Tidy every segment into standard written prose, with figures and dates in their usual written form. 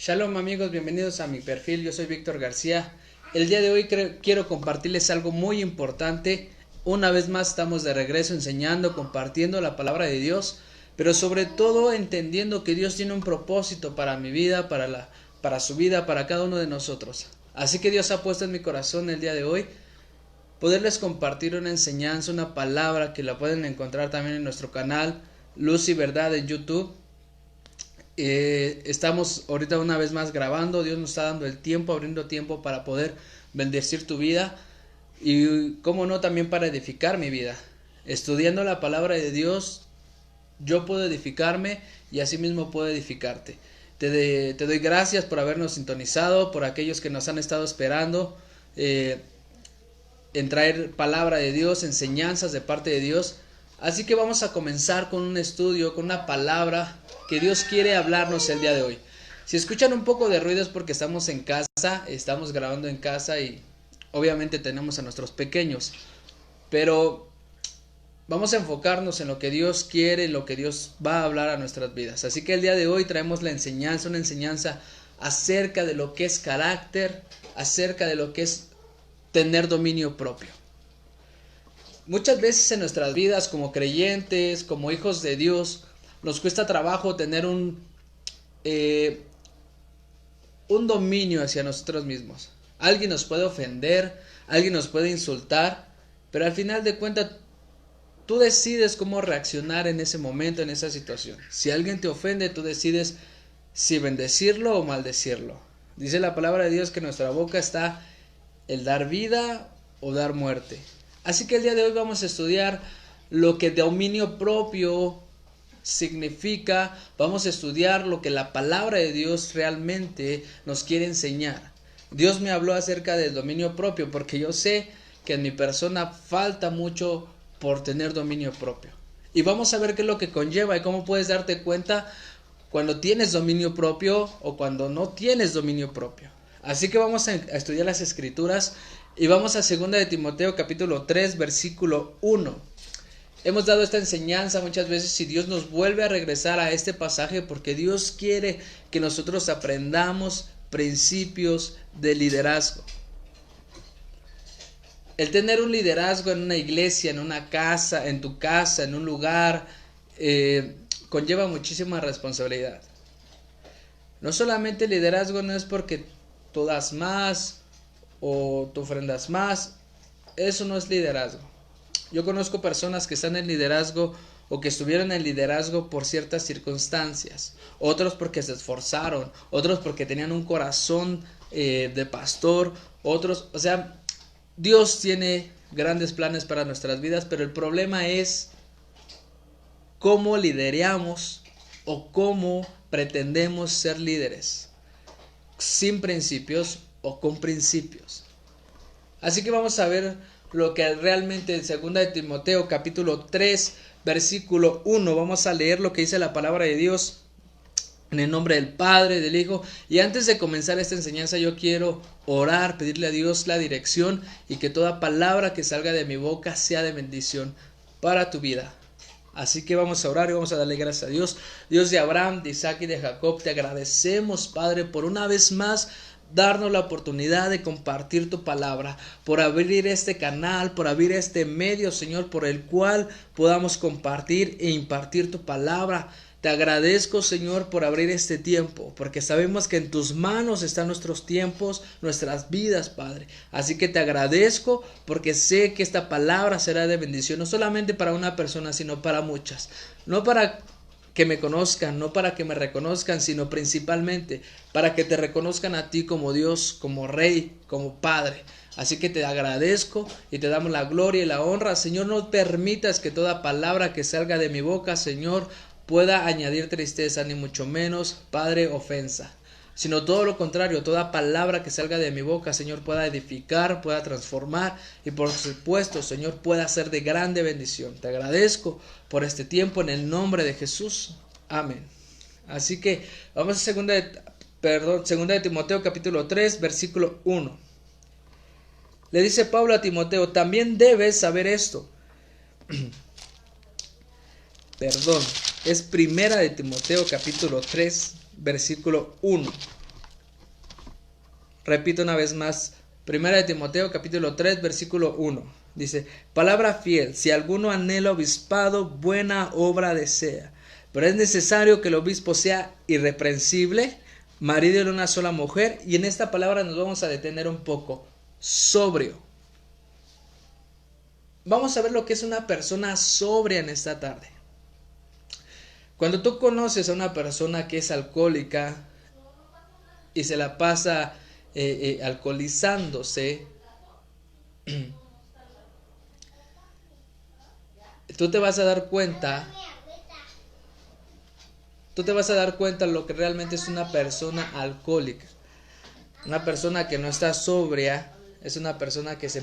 Shalom amigos, bienvenidos a mi perfil, yo soy Víctor García. El día de hoy quiero compartirles algo muy importante. Una vez más estamos de regreso enseñando, compartiendo la palabra de Dios, pero sobre todo entendiendo que Dios tiene un propósito para mi vida, para su vida, para cada uno de nosotros. Así que Dios ha puesto en mi corazón el día de hoy poderles compartir una enseñanza, una palabra que la pueden encontrar también en nuestro canal Luz y Verdad en YouTube. Estamos ahorita una vez más grabando. Dios nos está dando el tiempo, abriendo tiempo para poder bendecir tu vida y cómo no también para edificar mi vida. Estudiando la palabra de Dios yo puedo edificarme y asimismo puedo edificarte. Te doy gracias por habernos sintonizado, por aquellos que nos han estado esperando en traer palabra de Dios, enseñanzas de parte de Dios. Así que vamos a comenzar con un estudio, con una palabra que Dios quiere hablarnos el día de hoy. Si escuchan un poco de ruido es porque estamos en casa, estamos grabando en casa y obviamente tenemos a nuestros pequeños. Pero vamos a enfocarnos en lo que Dios quiere, en lo que Dios va a hablar a nuestras vidas. Así que el día de hoy traemos la enseñanza, una enseñanza acerca de lo que es carácter, acerca de lo que es tener dominio propio. Muchas veces en nuestras vidas como creyentes, como hijos de Dios, nos cuesta trabajo tener un dominio hacia nosotros mismos. Alguien nos puede ofender, alguien nos puede insultar, pero al final de cuentas tú decides cómo reaccionar en ese momento, en esa situación. Si alguien te ofende, tú decides si bendecirlo o maldecirlo. Dice la palabra de Dios que en nuestra boca está el dar vida o dar muerte. Así que el día de hoy vamos a estudiar lo que dominio propio significa. Vamos a estudiar lo que la palabra de Dios realmente nos quiere enseñar. Dios me habló acerca del dominio propio porque yo sé que en mi persona falta mucho por tener dominio propio. Y vamos a ver qué es lo que conlleva y cómo puedes darte cuenta cuando tienes dominio propio o cuando no tienes dominio propio. Así que vamos a estudiar las escrituras y vamos a 2 de Timoteo capítulo 3 versículo 1. Hemos dado esta enseñanza muchas veces y Dios nos vuelve a regresar a este pasaje porque Dios quiere que nosotros aprendamos principios de liderazgo. El tener un liderazgo en una iglesia, en una casa, en tu casa, en un lugar, conlleva muchísima responsabilidad. No solamente el liderazgo no es porque tú das más o tú ofrendas más, eso no es liderazgo. Yo conozco personas que están en liderazgo o que estuvieron en liderazgo por ciertas circunstancias, otros porque se esforzaron, otros porque tenían un corazón de pastor, otros, o sea, Dios tiene grandes planes para nuestras vidas, pero el problema es cómo lideramos o cómo pretendemos ser líderes, sin principios o con principios. Así que vamos a ver lo que realmente en 2 de Timoteo capítulo 3 versículo 1, vamos a leer lo que dice la palabra de Dios en el nombre del Padre, del Hijo. Y antes de comenzar esta enseñanza yo quiero orar, pedirle a Dios la dirección y que toda palabra que salga de mi boca sea de bendición para tu vida. Así que vamos a orar y vamos a darle gracias a Dios. Dios de Abraham, de Isaac y de Jacob, te agradecemos, Padre, por una vez más darnos la oportunidad de compartir tu palabra, por abrir este canal, por abrir este medio, Señor, por el cual podamos compartir e impartir tu palabra. Te agradezco, Señor, por abrir este tiempo, porque sabemos que en tus manos están nuestros tiempos, nuestras vidas, Padre. Así que te agradezco porque sé que esta palabra será de bendición, no solamente para una persona, sino para muchas. No para que me conozcan, no para que me reconozcan, sino principalmente para que te reconozcan a ti como Dios, como Rey, como Padre. Así que te agradezco y te damos la gloria y la honra. Señor, no permitas que toda palabra que salga de mi boca, Señor, pueda añadir tristeza, ni mucho menos, Padre, ofensa, sino todo lo contrario, toda palabra que salga de mi boca, Señor, pueda edificar, pueda transformar y por supuesto, Señor, pueda ser de grande bendición. Te agradezco por este tiempo en el nombre de Jesús. Amén. Así que vamos a 2 de Timoteo capítulo 3 versículo 1. Le dice Pablo a Timoteo, también debes saber esto. Es 1 de Timoteo capítulo 3 versículo 1. Repito una vez más, 1 Timoteo capítulo 3 versículo 1. Dice, palabra fiel, si alguno anhela obispado, buena obra desea. Pero es necesario que el obispo sea irreprensible, marido de una sola mujer. Y en esta palabra nos vamos a detener un poco. Sobrio. Vamos a ver lo que es una persona sobria en esta tarde. Cuando tú conoces a una persona que es alcohólica y se la pasa alcoholizándose, tú te vas a dar cuenta lo que realmente es una persona alcohólica. Una persona que no está sobria es una persona que se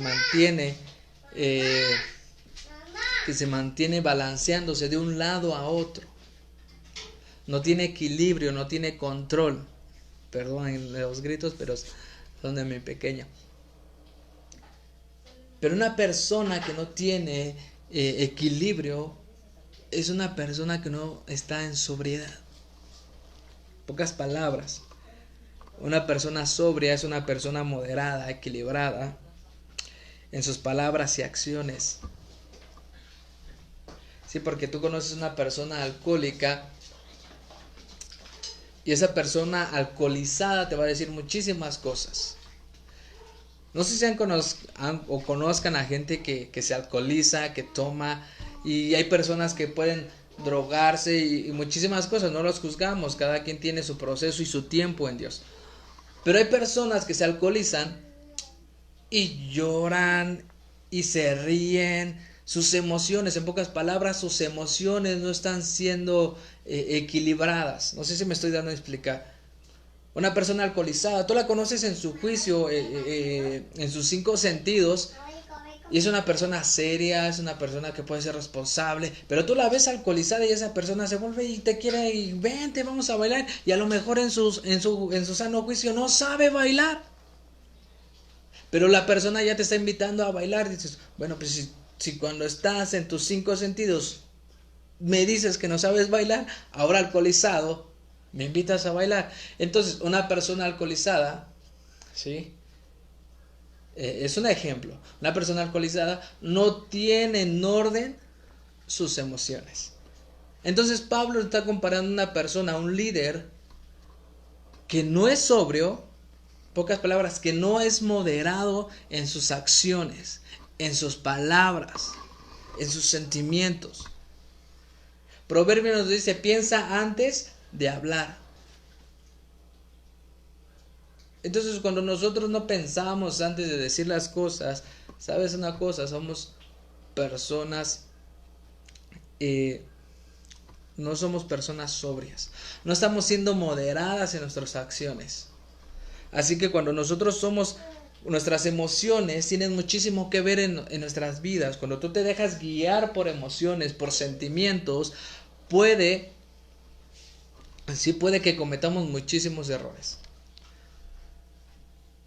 mantiene balanceándose de un lado a otro. No tiene equilibrio, no tiene control. Perdón los gritos, pero son de mi pequeña. Pero una persona que no tiene equilibrio es una persona que no está en sobriedad. Pocas palabras. Una persona sobria es una persona moderada, equilibrada en sus palabras y acciones. Sí, porque tú conoces una persona alcohólica y esa persona alcoholizada te va a decir muchísimas cosas. No sé si conozcan a gente que se alcoholiza, que toma, y hay personas que pueden drogarse y muchísimas cosas. No los juzgamos, cada quien tiene su proceso y su tiempo en Dios. Pero hay personas que se alcoholizan y lloran y se ríen. Sus emociones, en pocas palabras, sus emociones no están siendo equilibradas. No sé si me estoy dando a explicar. Una persona alcoholizada, tú la conoces en su juicio, en sus 5 sentidos, y es una persona seria, es una persona que puede ser responsable, pero tú la ves alcoholizada y esa persona se vuelve y te quiere, y vente, vamos a bailar, y a lo mejor en su sano juicio no sabe bailar, pero la persona ya te está invitando a bailar. Dices, bueno, pues si cuando estás en tus 5 sentidos me dices que no sabes bailar, ahora alcoholizado me invitas a bailar. Entonces, una persona alcoholizada, ¿sí? Es un ejemplo. Una persona alcoholizada no tiene en orden sus emociones. Entonces, Pablo está comparando a una persona, a un líder que no es sobrio, pocas palabras, que no es moderado en sus acciones, en sus palabras, en sus sentimientos. Proverbio nos dice, piensa antes de hablar. Entonces, cuando nosotros no pensamos antes de decir las cosas, ¿sabes una cosa? Somos personas, no somos personas sobrias. No estamos siendo moderadas en nuestras acciones. Así que cuando nosotros nuestras emociones tienen muchísimo que ver en nuestras vidas. Cuando tú te dejas guiar por emociones, por sentimientos, puede que cometamos muchísimos errores.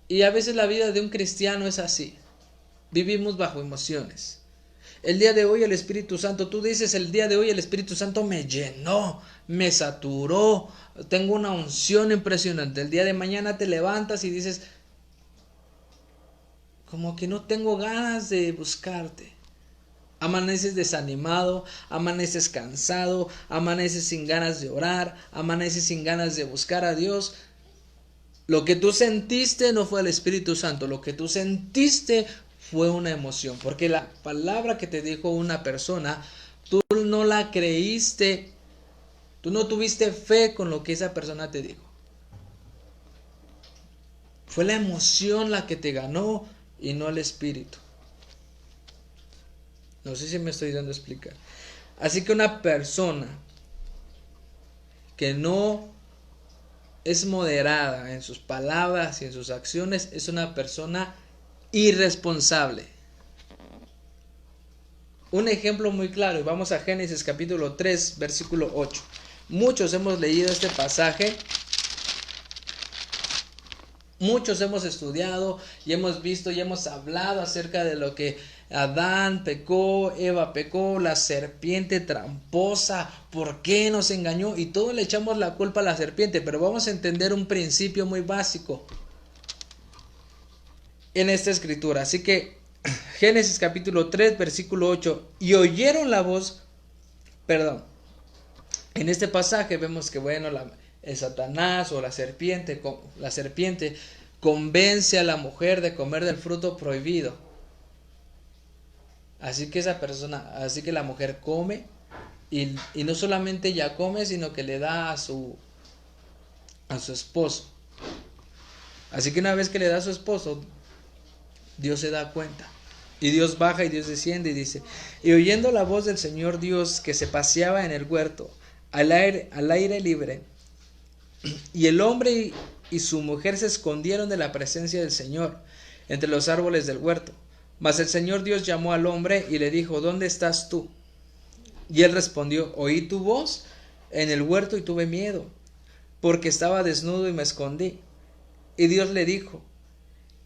Y a veces la vida de un cristiano es así. Vivimos bajo emociones. El día de hoy el Espíritu Santo, tú dices, el día de hoy el Espíritu Santo me llenó, me saturó, tengo una unción impresionante. El día de mañana te levantas y dices, como que no tengo ganas de buscarte. Amaneces desanimado, amaneces cansado, amaneces sin ganas de orar, amaneces sin ganas de buscar a Dios. Lo que tú sentiste no fue el Espíritu Santo, lo que tú sentiste fue una emoción, porque la palabra que te dijo una persona, tú no la creíste, tú no tuviste fe con lo que esa persona te dijo. Fue la emoción la que te ganó y no el Espíritu. No sé si me estoy dando a explicar. Así que una persona que no es moderada en sus palabras y en sus acciones es una persona irresponsable. Un ejemplo muy claro, y vamos a Génesis capítulo 3, versículo 8. Muchos hemos leído este pasaje, muchos hemos estudiado y hemos visto y hemos hablado acerca de lo que Adán pecó, Eva pecó, la serpiente tramposa, ¿por qué nos engañó? Y todos le echamos la culpa a la serpiente, pero vamos a entender un principio muy básico. en esta escritura. Así que Génesis capítulo 3, versículo 8, y oyeron la voz, perdón, en este pasaje vemos que bueno, el Satanás o la serpiente convence a la mujer de comer del fruto prohibido. Así que así que la mujer come y no solamente ella come, sino que le da a su esposo. Así que una vez que le da a su esposo, Dios se da cuenta. Y Dios baja y Dios desciende y dice, y oyendo la voz del Señor Dios que se paseaba en el huerto, al aire libre, y el hombre y su mujer se escondieron de la presencia del Señor entre los árboles del huerto. Mas el Señor Dios llamó al hombre y le dijo, ¿dónde estás tú? Y él respondió, oí tu voz en el huerto y tuve miedo, porque estaba desnudo y me escondí. Y Dios le dijo,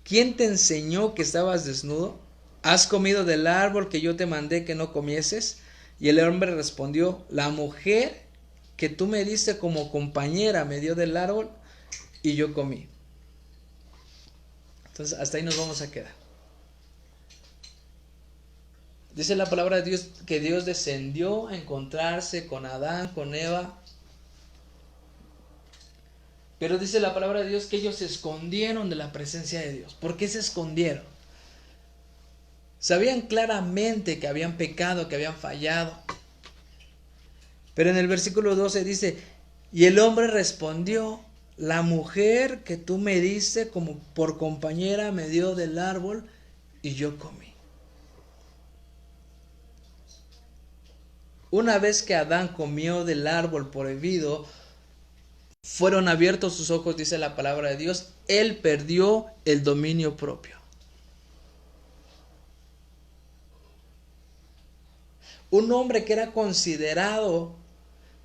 ¿quién te enseñó que estabas desnudo? ¿Has comido del árbol que yo te mandé que no comieses? Y el hombre respondió, la mujer que tú me diste como compañera me dio del árbol y yo comí. Entonces hasta ahí nos vamos a quedar. Dice la palabra de Dios que Dios descendió a encontrarse con Adán, con Eva. Pero dice la palabra de Dios que ellos se escondieron de la presencia de Dios. ¿Por qué se escondieron? Sabían claramente que habían pecado, que habían fallado. Pero en el versículo 12 dice, y el hombre respondió, la mujer que tú me diste como por compañera me dio del árbol y yo comí. Una vez que Adán comió del árbol prohibido, fueron abiertos sus ojos, dice la palabra de Dios, él perdió el dominio propio. Un hombre que era considerado,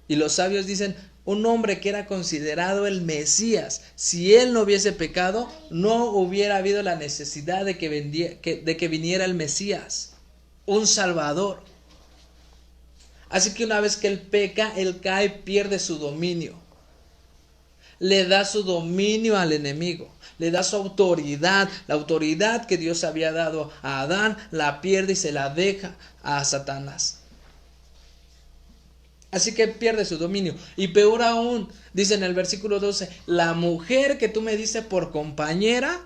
y los sabios dicen, un hombre que era considerado el Mesías, si él no hubiese pecado, no hubiera habido la necesidad de que viniera el Mesías, un Salvador. Así que una vez que él peca, él cae, pierde su dominio. Le da su dominio al enemigo, le da su autoridad, la autoridad que Dios había dado a Adán, la pierde y se la deja a Satanás. Así que pierde su dominio. Y peor aún, dice en el versículo 12, la mujer que tú me diste por compañera,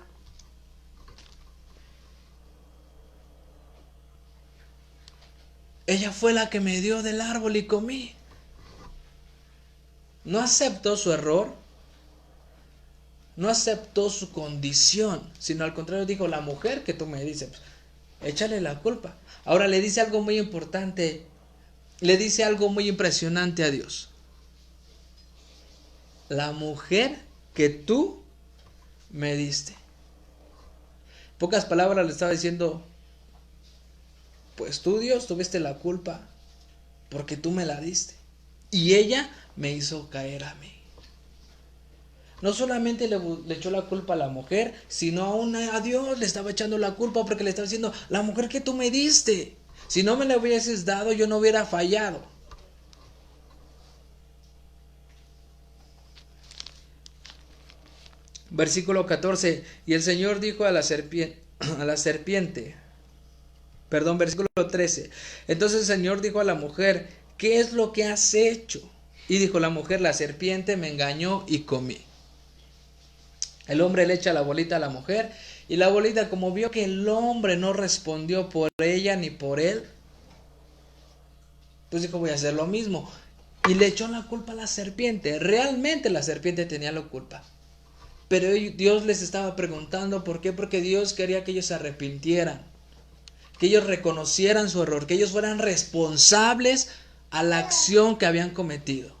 ella fue la que me dio del árbol y comí. No aceptó su error, no aceptó su condición, sino al contrario dijo, la mujer que tú me dices, échale la culpa. Ahora le dice algo muy importante, le dice algo muy impresionante a Dios. La mujer que tú me diste. En pocas palabras le estaba diciendo, pues tú, Dios, tuviste la culpa porque tú me la diste. Y ella me hizo caer a mí. No solamente le echó la culpa a la mujer, sino aún a Dios le estaba echando la culpa porque le estaba diciendo, la mujer que tú me diste. Si no me la hubieses dado, yo no hubiera fallado. Versículo 14. Y el Señor dijo a la serpiente, perdón, versículo 13. Entonces el Señor dijo a la mujer, ¿qué es lo que has hecho? Y dijo la mujer, la serpiente me engañó y comí. El hombre le echa la bolita a la mujer y la bolita, como vio que el hombre no respondió por ella ni por él, pues dijo, voy a hacer lo mismo. Y le echó la culpa a la serpiente. Realmente la serpiente tenía la culpa. Pero Dios les estaba preguntando por qué. Porque Dios quería que ellos se arrepintieran, que ellos reconocieran su error, que ellos fueran responsables a la acción que habían cometido.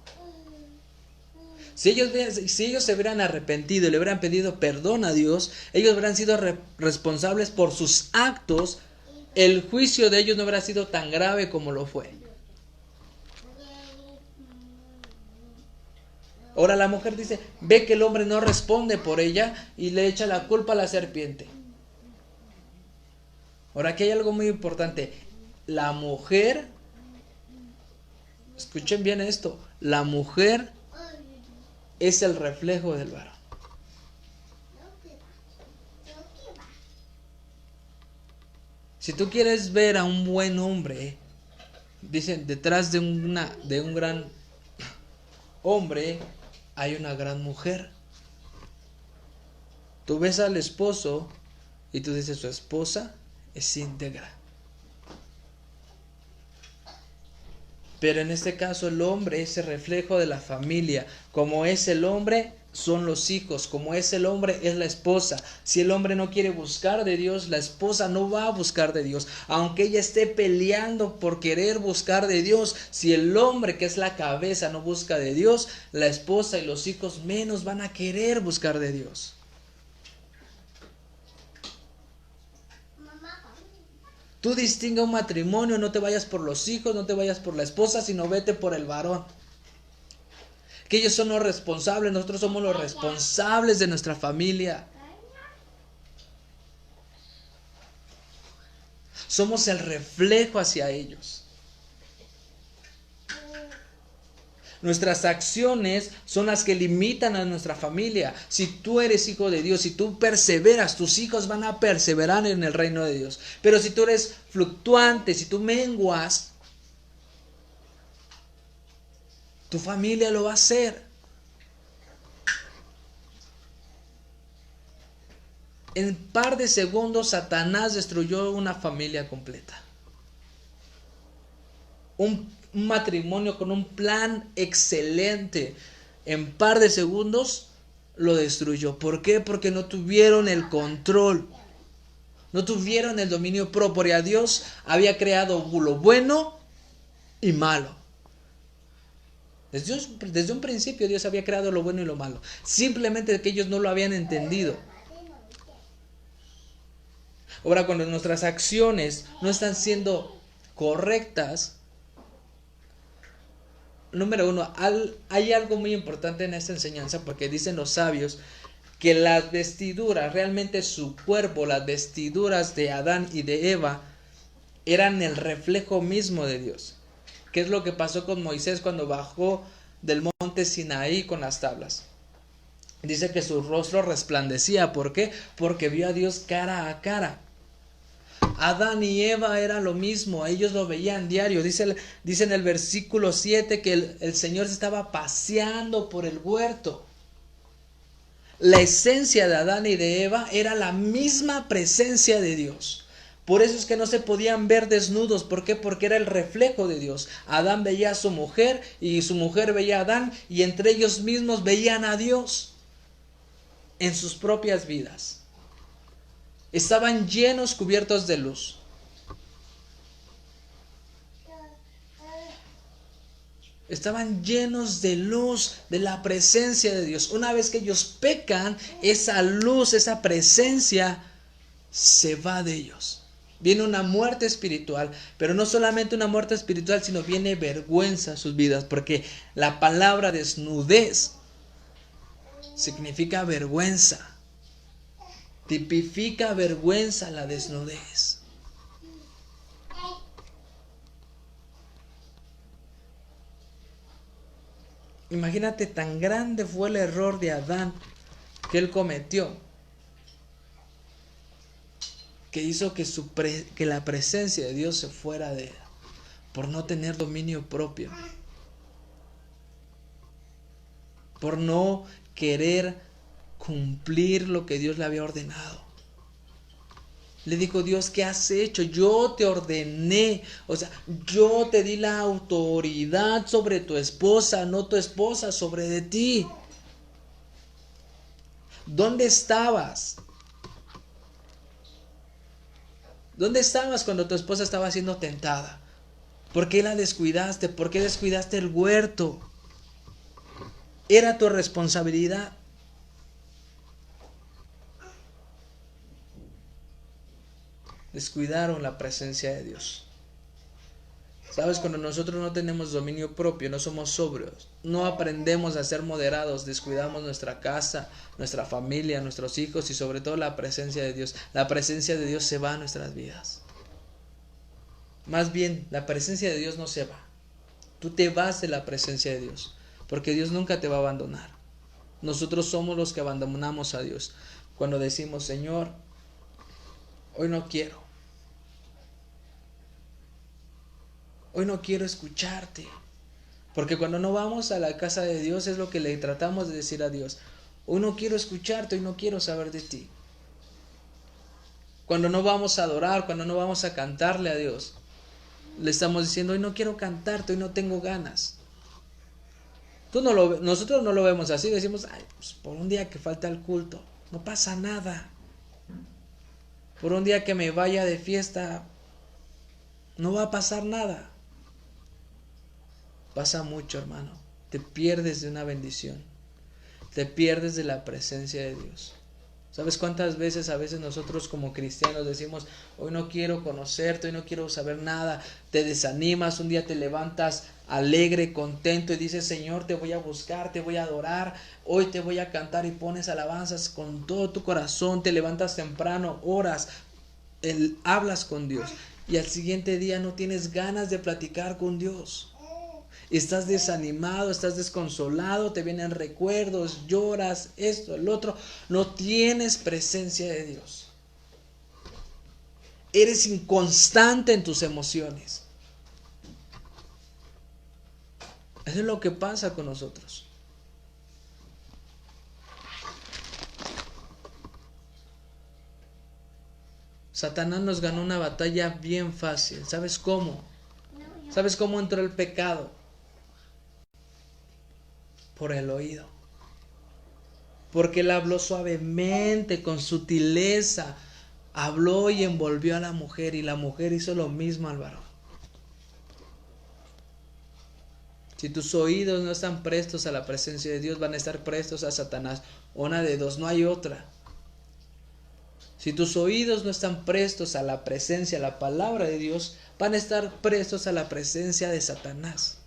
Si ellos se hubieran arrepentido y le hubieran pedido perdón a Dios, ellos hubieran sido responsables por sus actos, el juicio de ellos no hubiera sido tan grave como lo fue. Ahora la mujer dice, ve que el hombre no responde por ella y le echa la culpa a la serpiente. Ahora aquí hay algo muy importante. La mujer, escuchen bien esto, la mujer es el reflejo del varón. Si tú quieres ver a un buen hombre, dicen, detrás de un gran hombre hay una gran mujer. Tú ves al esposo y tú dices, su esposa es íntegra. Pero en este caso el hombre es el reflejo de la familia. Como es el hombre, son los hijos. Como es el hombre, es la esposa. Si el hombre no quiere buscar de Dios, la esposa no va a buscar de Dios. Aunque ella esté peleando por querer buscar de Dios, si el hombre, que es la cabeza, no busca de Dios, la esposa y los hijos menos van a querer buscar de Dios. Tú distinga un matrimonio, no te vayas por los hijos, no te vayas por la esposa, sino vete por el varón. Que ellos son los responsables, nosotros somos los responsables de nuestra familia. Somos el reflejo hacia ellos. Nuestras acciones son las que limitan a nuestra familia. Si tú eres hijo de Dios, si tú perseveras, tus hijos van a perseverar en el reino de Dios. Pero si tú eres fluctuante, si tú menguas, tu familia lo va a hacer. En un par de segundos, Satanás destruyó una familia completa. Un matrimonio con un plan excelente, en par de segundos lo destruyó. ¿Por qué? Porque no tuvieron el control, no tuvieron el dominio propio. A Dios había creado lo bueno y malo. Desde un principio Dios había creado lo bueno y lo malo. Simplemente que ellos no lo habían entendido. Ahora, cuando nuestras acciones no están siendo correctas, número uno, hay algo muy importante en esta enseñanza, porque dicen los sabios que las vestiduras, realmente su cuerpo, las vestiduras de Adán y de Eva, eran el reflejo mismo de Dios. ¿Qué es lo que pasó con Moisés cuando bajó del monte Sinaí con las tablas? Dice que su rostro resplandecía. ¿Por qué? Porque vio a Dios cara a cara. Adán y Eva era lo mismo, ellos lo veían diario. Dice en el versículo 7 que el Señor se estaba paseando por el huerto. La esencia de Adán y de Eva era la misma presencia de Dios. Por eso es que no se podían ver desnudos. ¿Por qué? Porque era el reflejo de Dios. Adán veía a su mujer y su mujer veía a Adán, y entre ellos mismos veían a Dios en sus propias vidas. Estaban llenos, cubiertos de luz. Estaban llenos de luz, de la presencia de Dios. Una vez que ellos pecan, esa luz, esa presencia se va de ellos. Viene una muerte espiritual, pero no solamente una muerte espiritual, sino viene vergüenza a sus vidas, porque la palabra desnudez significa vergüenza. Tipifica vergüenza la desnudez. Imagínate, tan grande fue el error de Adán que él cometió, que hizo que la presencia de Dios se fuera de él, por no tener dominio propio, por no querer cumplir lo que Dios le había ordenado. Le dijo Dios, ¿qué has hecho? Yo te ordené, o sea, yo te di la autoridad sobre tu esposa, no tu esposa sobre de ti. ¿Dónde estabas? ¿Dónde estabas cuando tu esposa estaba siendo tentada? ¿Por qué la descuidaste? ¿Por qué descuidaste el huerto? Era tu responsabilidad. Descuidaron la presencia de Dios. ¿Sabes? Cuando nosotros no tenemos dominio propio, no somos sobrios, no aprendemos a ser moderados, descuidamos nuestra casa, nuestra familia, nuestros hijos y sobre todo la presencia de Dios. La presencia de Dios se va a nuestras vidas. Más bien, la presencia de Dios no se va. Tú te vas de la presencia de Dios, porque Dios nunca te va a abandonar. Nosotros somos los que abandonamos a Dios cuando decimos, Señor, hoy no quiero. Hoy no quiero escucharte. Porque cuando no vamos a la casa de Dios es lo que le tratamos de decir a Dios. Hoy no quiero escucharte, hoy no quiero saber de ti. Cuando no vamos a adorar, cuando no vamos a cantarle a Dios, le estamos diciendo, hoy no quiero cantarte, hoy no tengo ganas. Nosotros no lo vemos así, decimos, ay, pues por un día que falta el culto, no pasa nada. Por un día que me vaya de fiesta, no va a pasar nada. Pasa mucho, hermano. Te pierdes de una bendición. Te pierdes de la presencia de Dios. ¿Sabes cuántas veces a veces nosotros como cristianos decimos, hoy no quiero conocerte, hoy no quiero saber nada? Te desanimas, un día te levantas alegre, contento y dices, Señor, te voy a buscar, te voy a adorar, hoy te voy a cantar y pones alabanzas con todo tu corazón, te levantas temprano, oras, hablas con Dios y al siguiente día no tienes ganas de platicar con Dios. Estás desanimado, estás desconsolado, te vienen recuerdos, lloras, esto, el otro. No tienes presencia de Dios. Eres inconstante en tus emociones. Eso es lo que pasa con nosotros. Satanás nos ganó una batalla bien fácil. ¿Sabes cómo? ¿Sabes cómo entró el pecado? Por el oído. Porque él habló suavemente, con sutileza. Habló y envolvió a la mujer y la mujer hizo lo mismo al varón. Si tus oídos no están prestos a la presencia de Dios, van a estar prestos a Satanás. Una de dos, no hay otra. Si tus oídos no están prestos a la presencia, a la palabra de Dios, van a estar prestos a la presencia de Satanás.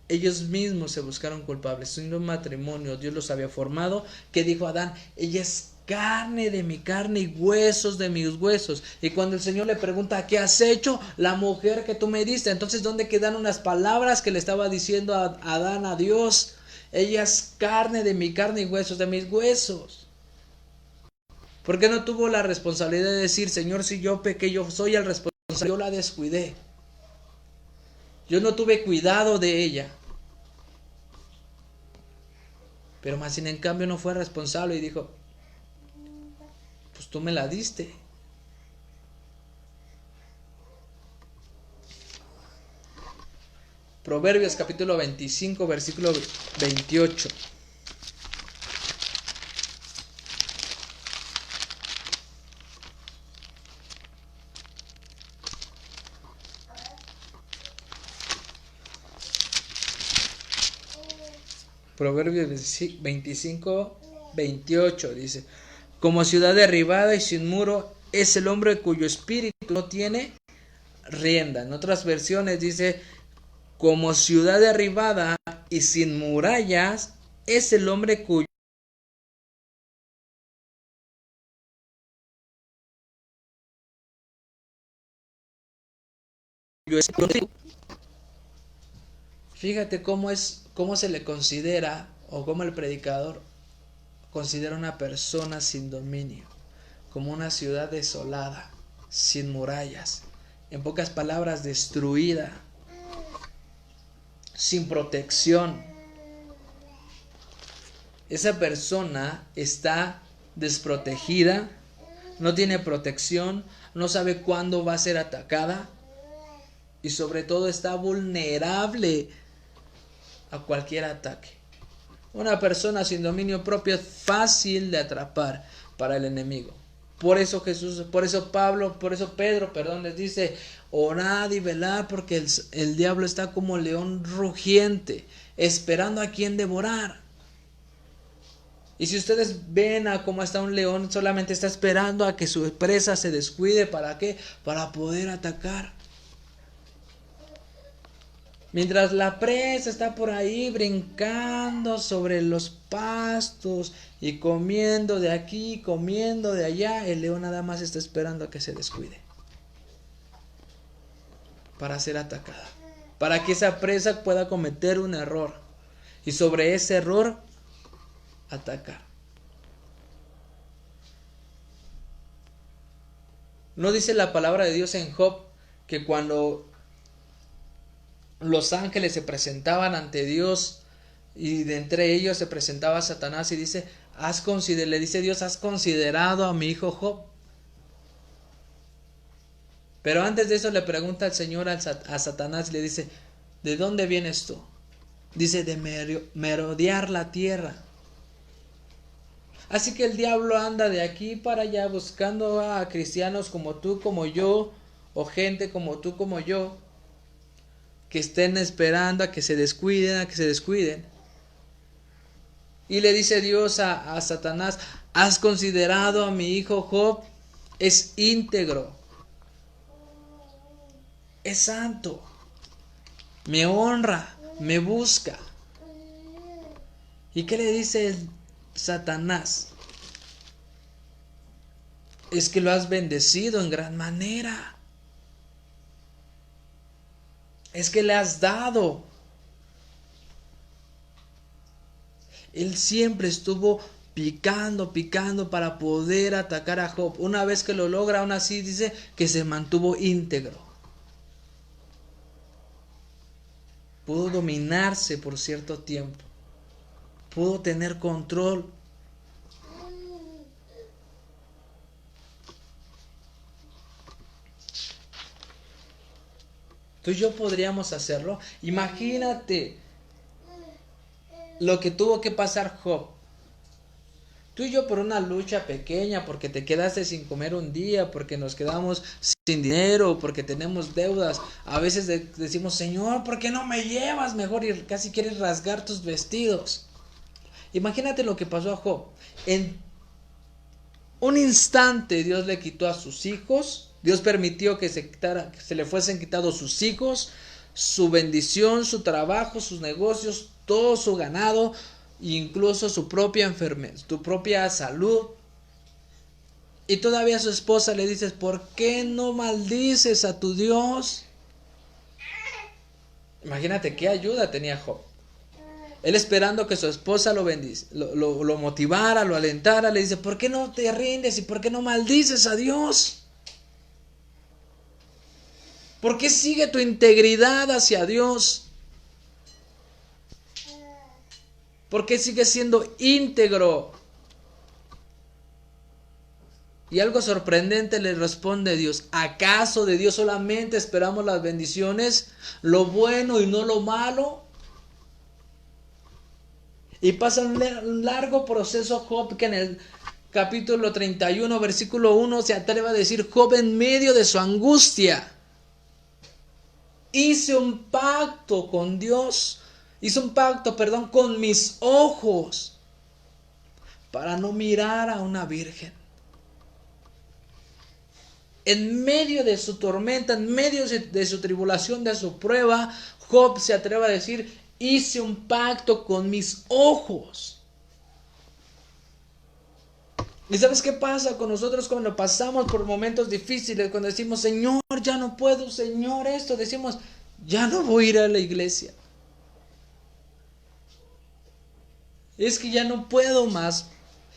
Ellos mismos se buscaron culpables. Sin un matrimonio, Dios los había formado. Que dijo Adán, ella es carne de mi carne y huesos de mis huesos. Y cuando el Señor le pregunta, ¿qué has hecho? La mujer que tú me diste. Entonces, ¿dónde quedan unas palabras que le estaba diciendo a Adán a Dios? Ella es carne de mi carne y huesos de mis huesos. ¿Por qué no tuvo la responsabilidad de decir, Señor, si yo pequé, yo soy el responsable, yo la descuidé? Yo no tuve cuidado de ella. Pero más sin en cambio no fue responsable y dijo, pues tú me la diste. Proverbios capítulo 25, versículo 28. Proverbios 25, 28 dice, como ciudad derribada y sin muro es el hombre cuyo espíritu no tiene rienda. En otras versiones dice, como ciudad derribada y sin murallas es el hombre cuyo espíritu. Fíjate cómo se le considera, o cómo el predicador considera una persona sin dominio, como una ciudad desolada, sin murallas, en pocas palabras, destruida, sin protección. Esa persona está desprotegida, no tiene protección, no sabe cuándo va a ser atacada y sobre todo está vulnerable a cualquier ataque. Una persona sin dominio propio es fácil de atrapar para el enemigo. Por eso Pedro les dice, orad y velad porque el diablo está como león rugiente, esperando a quien devorar. Y si ustedes ven a cómo está un león, solamente está esperando a que su presa se descuide. ¿Para qué? Para poder atacar. Mientras la presa está por ahí brincando sobre los pastos y comiendo de aquí, comiendo de allá, el león nada más está esperando a que se descuide para ser atacada, para que esa presa pueda cometer un error y sobre ese error atacar. ¿No dice la palabra de Dios en Job que cuando los ángeles se presentaban ante Dios y de entre ellos se presentaba Satanás y dice, le dice Dios, ¿has considerado a mi hijo Job? Pero antes de eso le pregunta el Señor a Satanás y le dice, ¿de dónde vienes tú? Dice, de merodear la tierra. Así que el diablo anda de aquí para allá buscando a cristianos como tú, como yo, o gente como tú, como yo, que estén esperando a que se descuiden. Y le dice Dios a Satanás, ¿has considerado a mi hijo Job? Es íntegro, es santo, me honra, me busca. ¿Y qué le dice Satanás? Es que lo has bendecido en gran manera. Es que le has dado. Él siempre estuvo picando para poder atacar a Job. Una vez que lo logra, aún así dice que se mantuvo íntegro. Pudo dominarse por cierto tiempo. Pudo tener control. Tú y yo podríamos hacerlo. Imagínate lo que tuvo que pasar Job. Tú y yo por una lucha pequeña, porque te quedaste sin comer un día, porque nos quedamos sin dinero, porque tenemos deudas. A veces decimos, Señor, ¿por qué no me llevas mejor? Y casi quieres rasgar tus vestidos. Imagínate lo que pasó a Job. En un instante Dios le quitó a sus hijos. Dios permitió que se le fuesen quitados sus hijos, su bendición, su trabajo, sus negocios, todo su ganado, incluso su propia enfermedad, su propia salud. Y todavía a su esposa le dices, ¿por qué no maldices a tu Dios? Imagínate qué ayuda tenía Job. Él esperando que su esposa lo motivara, lo alentara, le dice, ¿por qué no te rindes y por qué no maldices a Dios? ¿Por qué sigue tu integridad hacia Dios? ¿Por qué sigues siendo íntegro? Y algo sorprendente le responde Dios. ¿Acaso de Dios solamente esperamos las bendiciones, lo bueno y no lo malo? Y pasa un largo proceso Job, que en el capítulo 31, versículo 1, se atreve a decir, Job en medio de su angustia, hice un pacto con Dios, con mis ojos, para no mirar a una virgen. En medio de su tormenta, en medio de su tribulación, de su prueba, Job se atreve a decir, hice un pacto con mis ojos. ¿Y sabes qué pasa con nosotros cuando pasamos por momentos difíciles? Cuando decimos, Señor, ya no puedo, Señor, esto, decimos, ya no voy a ir a la iglesia. Es que ya no puedo más.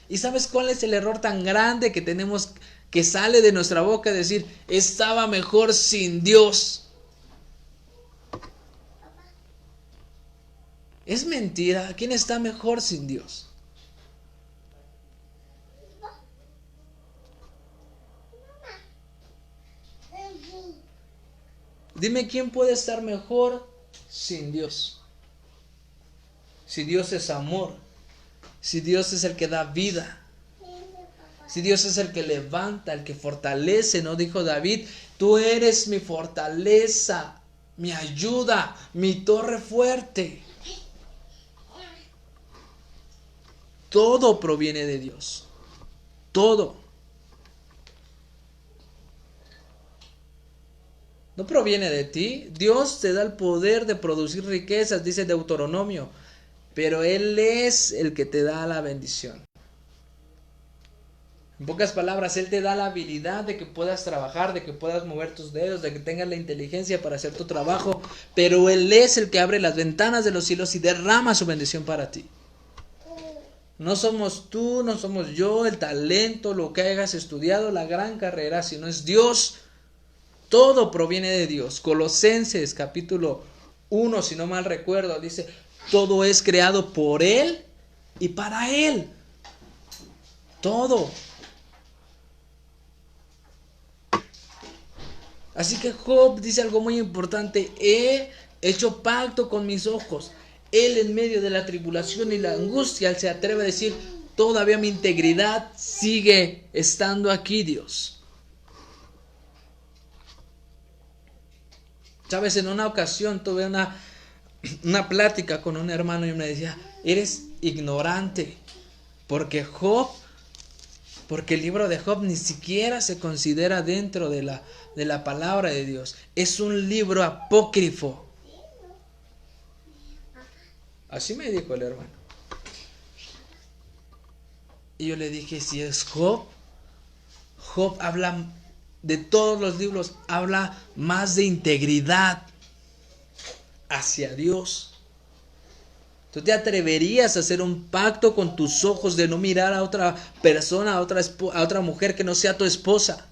¿Y sabes cuál es el error tan grande que tenemos, que sale de nuestra boca? Decir, estaba mejor sin Dios. Es mentira. ¿Quién está mejor sin Dios? Dime, ¿quién puede estar mejor sin Dios? Si Dios es amor, si Dios es el que da vida, si Dios es el que levanta, el que fortalece, ¿no? Dijo David, tú eres mi fortaleza, mi ayuda, mi torre fuerte. Todo proviene de Dios, todo. No proviene de ti. Dios te da el poder de producir riquezas, dice Deuteronomio, pero Él es el que te da la bendición. En pocas palabras, Él te da la habilidad de que puedas trabajar, de que puedas mover tus dedos, de que tengas la inteligencia para hacer tu trabajo, pero Él es el que abre las ventanas de los cielos y derrama su bendición para ti. No somos tú, no somos yo, el talento, lo que hayas estudiado, la gran carrera, sino es Dios. Todo proviene de Dios. Colosenses capítulo 1, si no mal recuerdo, dice, todo es creado por Él y para Él. Todo. Así que Job dice algo muy importante, he hecho pacto con mis ojos. Él en medio de la tribulación y la angustia, él se atreve a decir, todavía mi integridad sigue estando aquí, Dios. Sabes, en una ocasión tuve una plática con un hermano y me decía, eres ignorante, porque el libro de Job ni siquiera se considera dentro de la palabra de Dios. Es un libro apócrifo. Así me dijo el hermano. Y yo le dije, si es Job habla de todos los libros, habla más de integridad hacia Dios. ¿Tú te atreverías a hacer un pacto con tus ojos de no mirar a otra persona, a otra mujer que no sea tu esposa?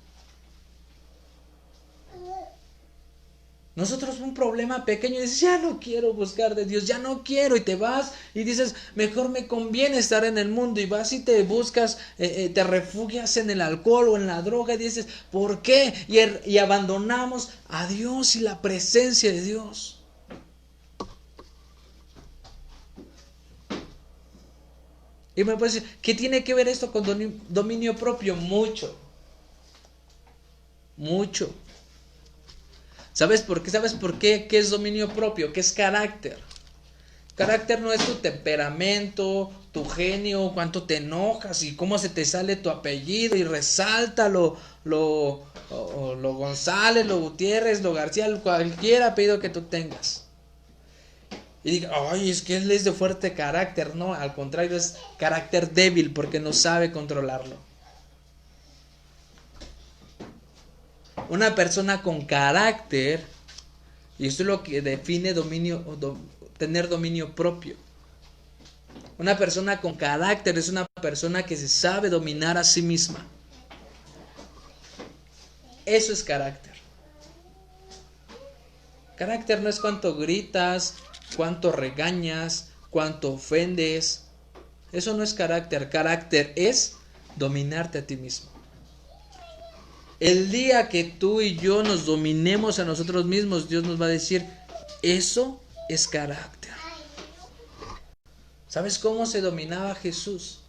Nosotros un problema pequeño y dices, ya no quiero buscar de Dios, ya no quiero, y te vas y dices, mejor me conviene estar en el mundo, y vas y te buscas, te refugias en el alcohol o en la droga y dices, ¿por qué? Y abandonamos a Dios y la presencia de Dios. Y me puedes decir, ¿qué tiene que ver esto con dominio propio? Mucho. ¿Sabes por qué? ¿Sabes por qué? ¿Qué es dominio propio? ¿Qué es carácter? Carácter no es tu temperamento, tu genio, cuánto te enojas y cómo se te sale tu apellido y resalta lo González, lo Gutiérrez, lo García, cualquier apellido que tú tengas. Y diga, ay, es que él es de fuerte carácter. No, al contrario, es carácter débil porque no sabe controlarlo. Una persona con carácter, y esto es lo que define tener dominio propio. Una persona con carácter es una persona que se sabe dominar a sí misma. Eso es carácter. Carácter no es cuánto gritas, cuánto regañas, cuánto ofendes. Eso no es carácter. Carácter es dominarte a ti mismo. El día que tú y yo nos dominemos a nosotros mismos, Dios nos va a decir, eso es carácter. ¿Sabes cómo se dominaba Jesús?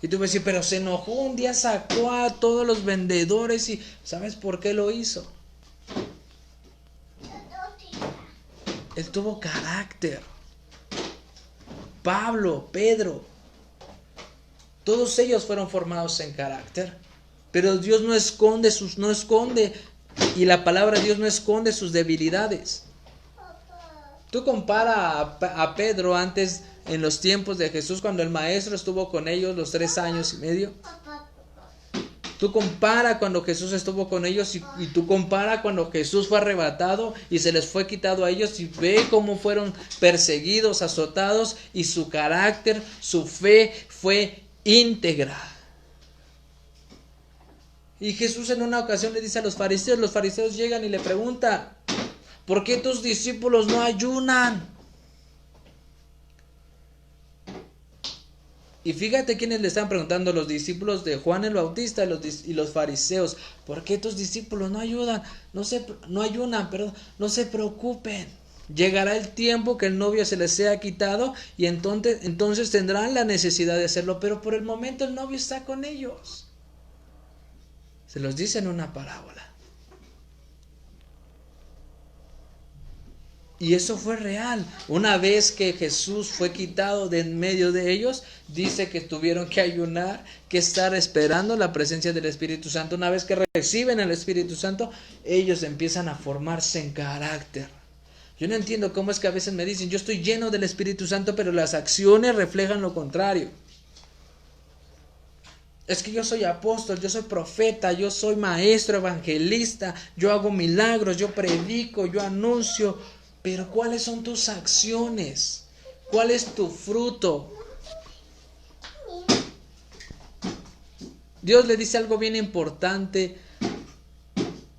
Y tú me dices, pero se enojó, un día sacó a todos los vendedores y ¿sabes por qué lo hizo? Él tuvo carácter. Pablo, Pedro, todos ellos fueron formados en carácter. Pero Dios no esconde y la palabra de Dios no esconde sus debilidades. Tú compara a Pedro antes, en los tiempos de Jesús, cuando el maestro estuvo con ellos los 3 años y medio. Tú compara cuando Jesús estuvo con ellos y tú compara cuando Jesús fue arrebatado y se les fue quitado a ellos, y ve cómo fueron perseguidos, azotados, y su carácter, su fe fue íntegra. Y Jesús en una ocasión le dice a los fariseos llegan y le preguntan, ¿por qué tus discípulos no ayunan? Y fíjate quiénes le están preguntando, los discípulos de Juan el Bautista y los fariseos, ¿por qué tus discípulos no ayunan? No se preocupen. Llegará el tiempo que el novio se les sea quitado y entonces tendrán la necesidad de hacerlo, pero por el momento el novio está con ellos. Se los dice en una parábola. Y eso fue real. Una vez que Jesús fue quitado de en medio de ellos, dice que tuvieron que ayunar, que estar esperando la presencia del Espíritu Santo. Una vez que reciben el Espíritu Santo, ellos empiezan a formarse en carácter. Yo no entiendo cómo es que a veces me dicen, yo estoy lleno del Espíritu Santo, pero las acciones reflejan lo contrario. Es que yo soy apóstol, yo soy profeta, yo soy maestro, evangelista, yo hago milagros, yo predico, yo anuncio. Pero ¿cuáles son tus acciones? ¿Cuál es tu fruto? Dios le dice algo bien importante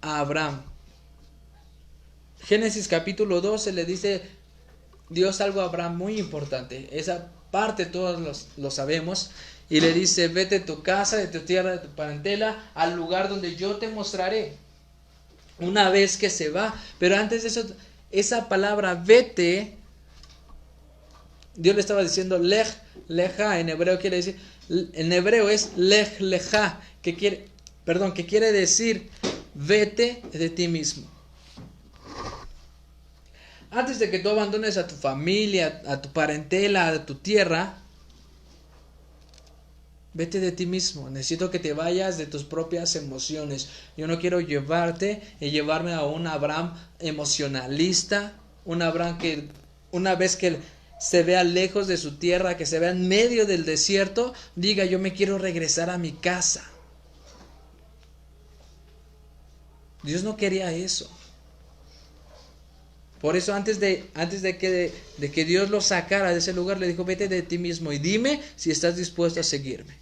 a Abraham. Génesis capítulo 12 le dice Dios algo a Abraham muy importante. Esa parte todos lo sabemos. Y le dice, vete de tu casa, de tu tierra, de tu parentela, al lugar donde yo te mostraré. Una vez que se va. Pero antes de eso, esa palabra vete, Dios le estaba diciendo lej, leja, en hebreo quiere decir, en hebreo es lej, leja, que quiere decir vete de ti mismo. Antes de que tú abandones a tu familia, a tu parentela, a tu tierra, vete de ti mismo. Necesito que te vayas de tus propias emociones. Yo no quiero llevarte y llevarme a un Abraham emocionalista, un Abraham que una vez que se vea lejos de su tierra, que se vea en medio del desierto, diga yo me quiero regresar a mi casa. Dios no quería eso. Por eso antes de que Dios lo sacara de ese lugar, le dijo, vete de ti mismo y dime si estás dispuesto a seguirme.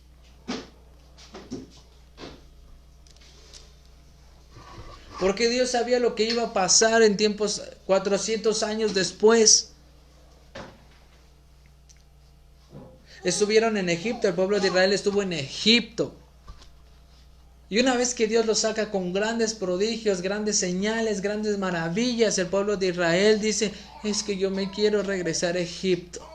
Porque Dios sabía lo que iba a pasar en tiempos 400 años después. Estuvieron en Egipto, el pueblo de Israel estuvo en Egipto. Y una vez que Dios lo saca con grandes prodigios, grandes señales, grandes maravillas, el pueblo de Israel dice, es que yo me quiero regresar a Egipto.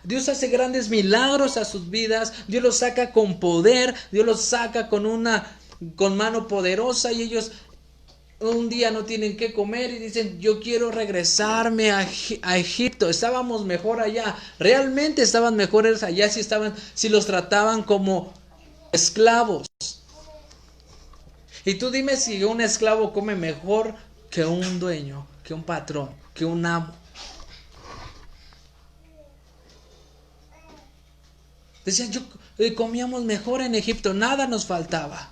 Dios hace grandes milagros a sus vidas, Dios los saca con poder, Dios los saca con mano poderosa y ellos un día no tienen qué comer y dicen, yo quiero regresarme a Egipto. Estábamos mejor allá. Realmente estaban mejores allá si los trataban como esclavos. Y tú dime si un esclavo come mejor que un dueño, que un patrón, que un amo. Decían, comíamos mejor en Egipto, nada nos faltaba.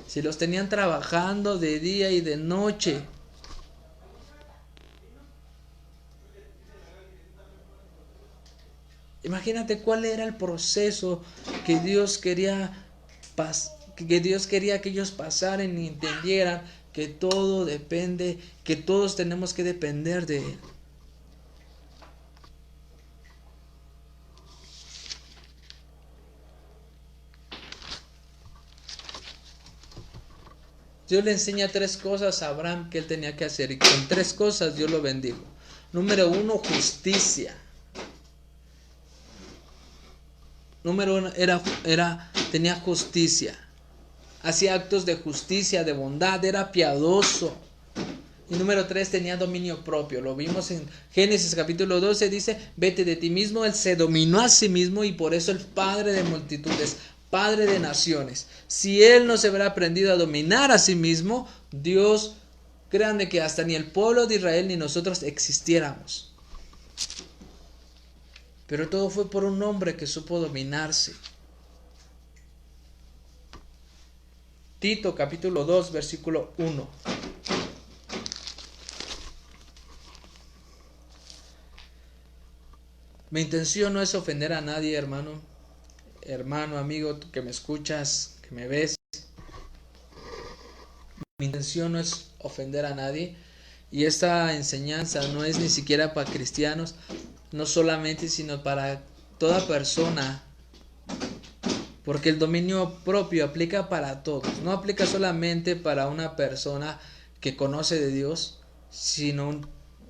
Si los tenían trabajando de día y de noche. Imagínate cuál era el proceso que Dios quería que ellos pasaran y entendieran que todo depende, que todos tenemos que depender de Él. Dios le enseña 3 cosas a Abraham que él tenía que hacer y con 3 cosas Dios lo bendijo. Número 1, justicia. Número 1 tenía justicia. Hacía actos de justicia, de bondad, era piadoso. Y número 3, tenía dominio propio. Lo vimos en Génesis capítulo 12, dice, vete de ti mismo. Él se dominó a sí mismo y por eso el padre de multitudes, padre de naciones. Si él no se hubiera aprendido a dominar a sí mismo, Dios, créanme que hasta ni el pueblo de Israel ni nosotros existiéramos. Pero todo fue por un hombre que supo dominarse. Tito capítulo 2 versículo 1. Mi intención no es ofender a nadie, hermano, amigo, tú que me escuchas, que me ves. Mi intención no es ofender a nadie. Y esta enseñanza no es ni siquiera para cristianos, no solamente, sino para toda persona. Porque el dominio propio aplica para todos. No aplica solamente para una persona que conoce de Dios, sino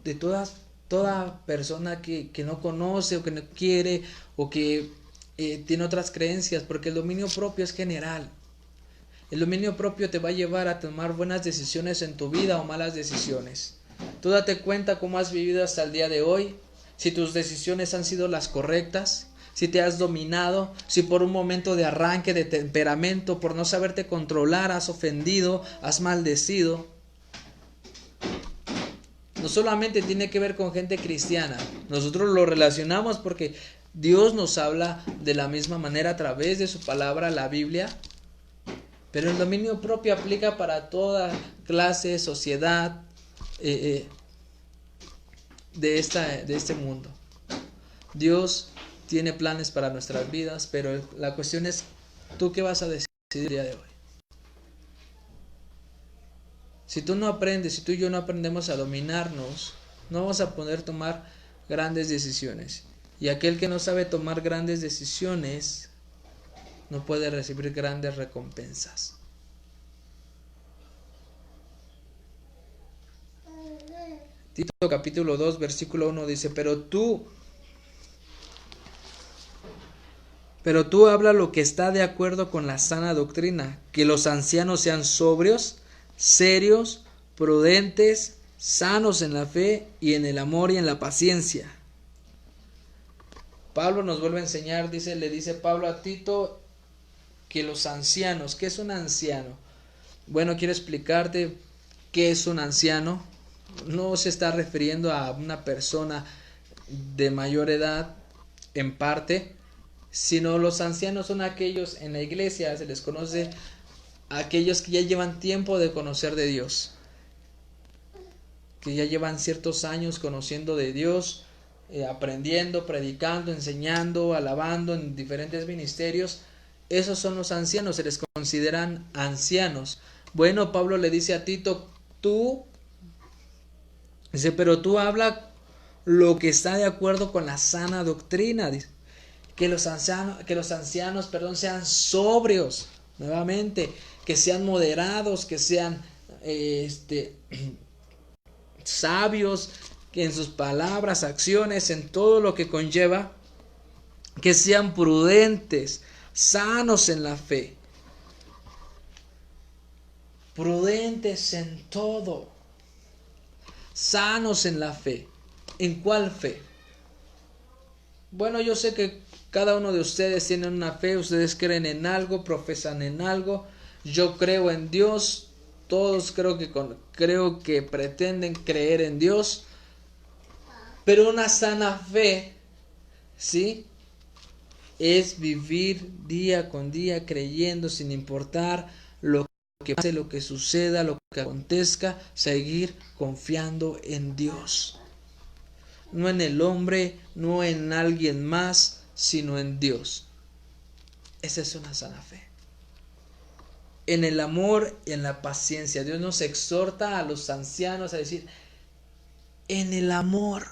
de toda persona que no conoce o que no quiere o que tiene otras creencias, porque el dominio propio es general. El dominio propio te va a llevar a tomar buenas decisiones en tu vida o malas decisiones. Tú date cuenta cómo has vivido hasta el día de hoy, si tus decisiones han sido las correctas, si te has dominado, si por un momento de arranque de temperamento, por no saberte controlar, has ofendido, has maldecido. No solamente tiene que ver con gente cristiana, nosotros lo relacionamos porque Dios nos habla de la misma manera a través de su palabra, la Biblia. Pero el dominio propio aplica para toda clase, sociedad de este mundo. Dios tiene planes para nuestras vidas, pero la cuestión es, ¿tú qué vas a decidir el día de hoy? Si tú no aprendes, si tú y yo no aprendemos a dominarnos, no vamos a poder tomar grandes decisiones. Y aquel que no sabe tomar grandes decisiones no puede recibir grandes recompensas. Tito capítulo 2 versículo 1 dice, pero tú habla lo que está de acuerdo con la sana doctrina, que los ancianos sean sobrios, serios, prudentes, sanos en la fe y en el amor y en la paciencia. Pablo nos vuelve a enseñar, le dice Pablo a Tito que los ancianos, ¿qué es un anciano? Bueno, quiero explicarte qué es un anciano. No se está refiriendo a una persona de mayor edad en parte, sino los ancianos son aquellos en la iglesia, se les conoce aquellos que ya llevan tiempo de conocer de Dios, que ya llevan ciertos años conociendo de Dios, aprendiendo, predicando, enseñando, alabando en diferentes ministerios. Esos son los ancianos, se les consideran ancianos. Bueno, Pablo le dice a Tito, pero tú habla lo que está de acuerdo con la sana doctrina, dice. Que los ancianos, sean sobrios, nuevamente, que sean moderados, que sean sabios, que en sus palabras, acciones, en todo lo que conlleva, que sean prudentes, sanos en la fe, prudentes en todo, sanos en la fe. ¿En cuál fe? Bueno, yo sé que cada uno de ustedes tiene una fe, ustedes creen en algo, profesan en algo. Yo creo en Dios, todos creo que pretenden creer en Dios, pero una sana fe, ¿sí? Es vivir día con día creyendo sin importar lo que pase, lo que suceda, lo que acontezca, seguir confiando en Dios. No en el hombre, no en alguien más, sino en Dios. Esa es una sana fe. En el amor y en la paciencia. Dios nos exhorta a los ancianos a decir, en el amor.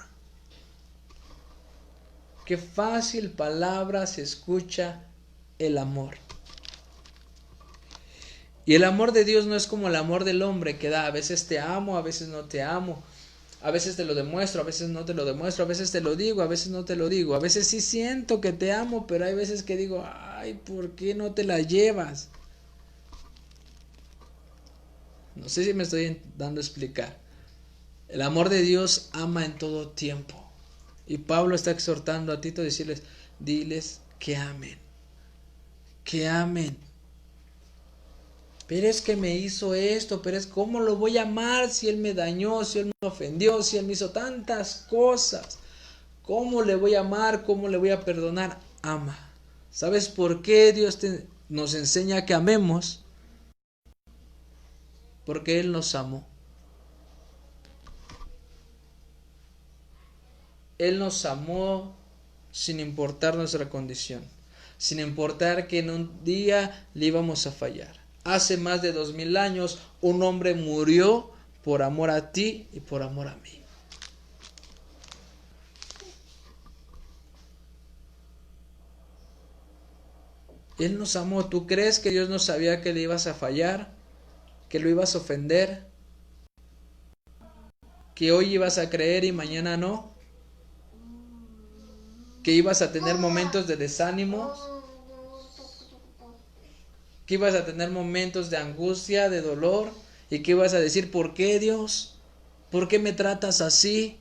Qué fácil palabra se escucha el amor. Y el amor de Dios no es como el amor del hombre que da. A veces te amo, a veces no te amo. A veces te lo demuestro, a veces no te lo demuestro, a veces te lo digo, a veces no te lo digo. A veces sí siento que te amo, pero hay veces que digo, ay, ¿por qué no te la llevas? No sé si me estoy dando a explicar. El amor de Dios ama en todo tiempo. Y Pablo está exhortando a Tito a diles que amen. Que amen. Pero es que me hizo esto, pero es cómo lo voy a amar si él me dañó, si él me ofendió, si él me hizo tantas cosas. ¿Cómo le voy a amar? ¿Cómo le voy a perdonar? Ama. ¿Sabes por qué Dios nos enseña que amemos? Porque Él nos amó. Él nos amó sin importar nuestra condición, sin importar que en un día le íbamos a fallar. Hace más de 2000 años un hombre murió por amor a ti y por amor a mí. Él nos amó. ¿Tú crees que Dios no sabía que le ibas a fallar? ¿Que lo ibas a ofender? ¿Que hoy ibas a creer y mañana no? ¿Que ibas a tener momentos de desánimo? ¿Que ibas a tener momentos de angustia, de dolor? ¿Y que ibas a decir, ¿por qué, Dios? ¿Por qué me tratas así?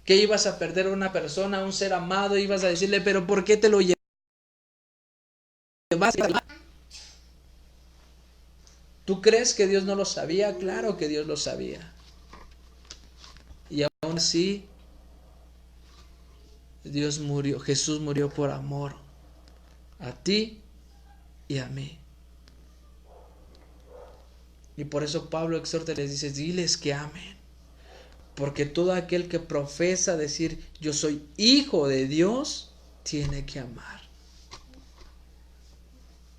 ¿Que ibas a perder a una persona, a un ser amado? Ibas a decirle, ¿pero por qué te lo llevaste? ¿Tú crees que Dios no lo sabía? Claro que Dios lo sabía. Y aún así, Jesús murió por amor a ti y a mí. Y por eso Pablo exhorta y les dice, diles que amen. Porque todo aquel que profesa decir yo soy hijo de Dios, tiene que amar.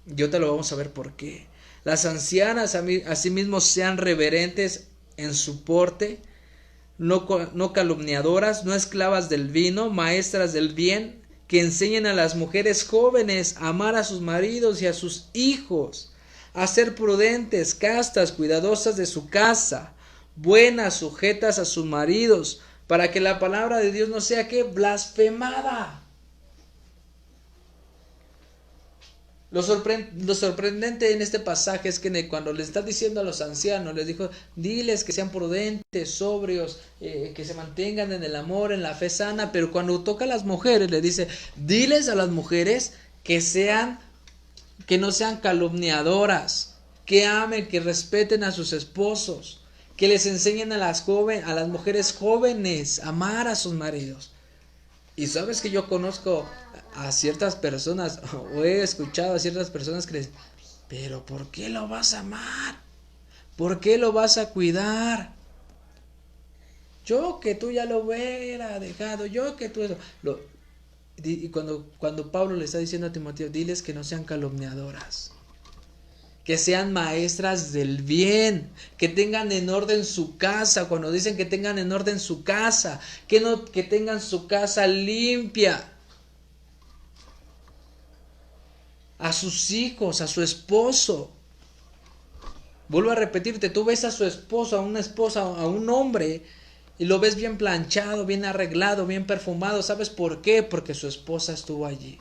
Yo te lo vamos a ver por qué. Las ancianas asimismo sean reverentes en su porte, no calumniadoras, no esclavas del vino, maestras del bien, que enseñen a las mujeres jóvenes a amar a sus maridos y a sus hijos, a ser prudentes, castas, cuidadosas de su casa, buenas, sujetas a sus maridos, para que la palabra de Dios no sea que blasfemada. Lo sorprendente en este pasaje es que cuando le está diciendo a los ancianos, les dijo, diles que sean prudentes, sobrios, que se mantengan en el amor, en la fe sana, pero cuando toca a las mujeres, le dice, diles a las mujeres que no sean calumniadoras, que amen, que respeten a sus esposos, que les enseñen a las mujeres jóvenes a amar a sus maridos. Y sabes que yo conozco a ciertas personas, o he escuchado a ciertas personas que les dicen, pero ¿por qué lo vas a amar? ¿Por qué lo vas a cuidar? Yo que tú ya lo hubiera dejado, yo que tú... Y cuando Pablo le está diciendo a Timoteo, diles que no sean calumniadoras, que sean maestras del bien, que tengan en orden su casa. Cuando dicen que tengan en orden su casa, que tengan su casa limpia, a sus hijos, a su esposo. Vuelvo a repetirte, tú ves a su esposo, a una esposa, a un hombre, y lo ves bien planchado, bien arreglado, bien perfumado. ¿Sabes por qué? Porque su esposa estuvo allí.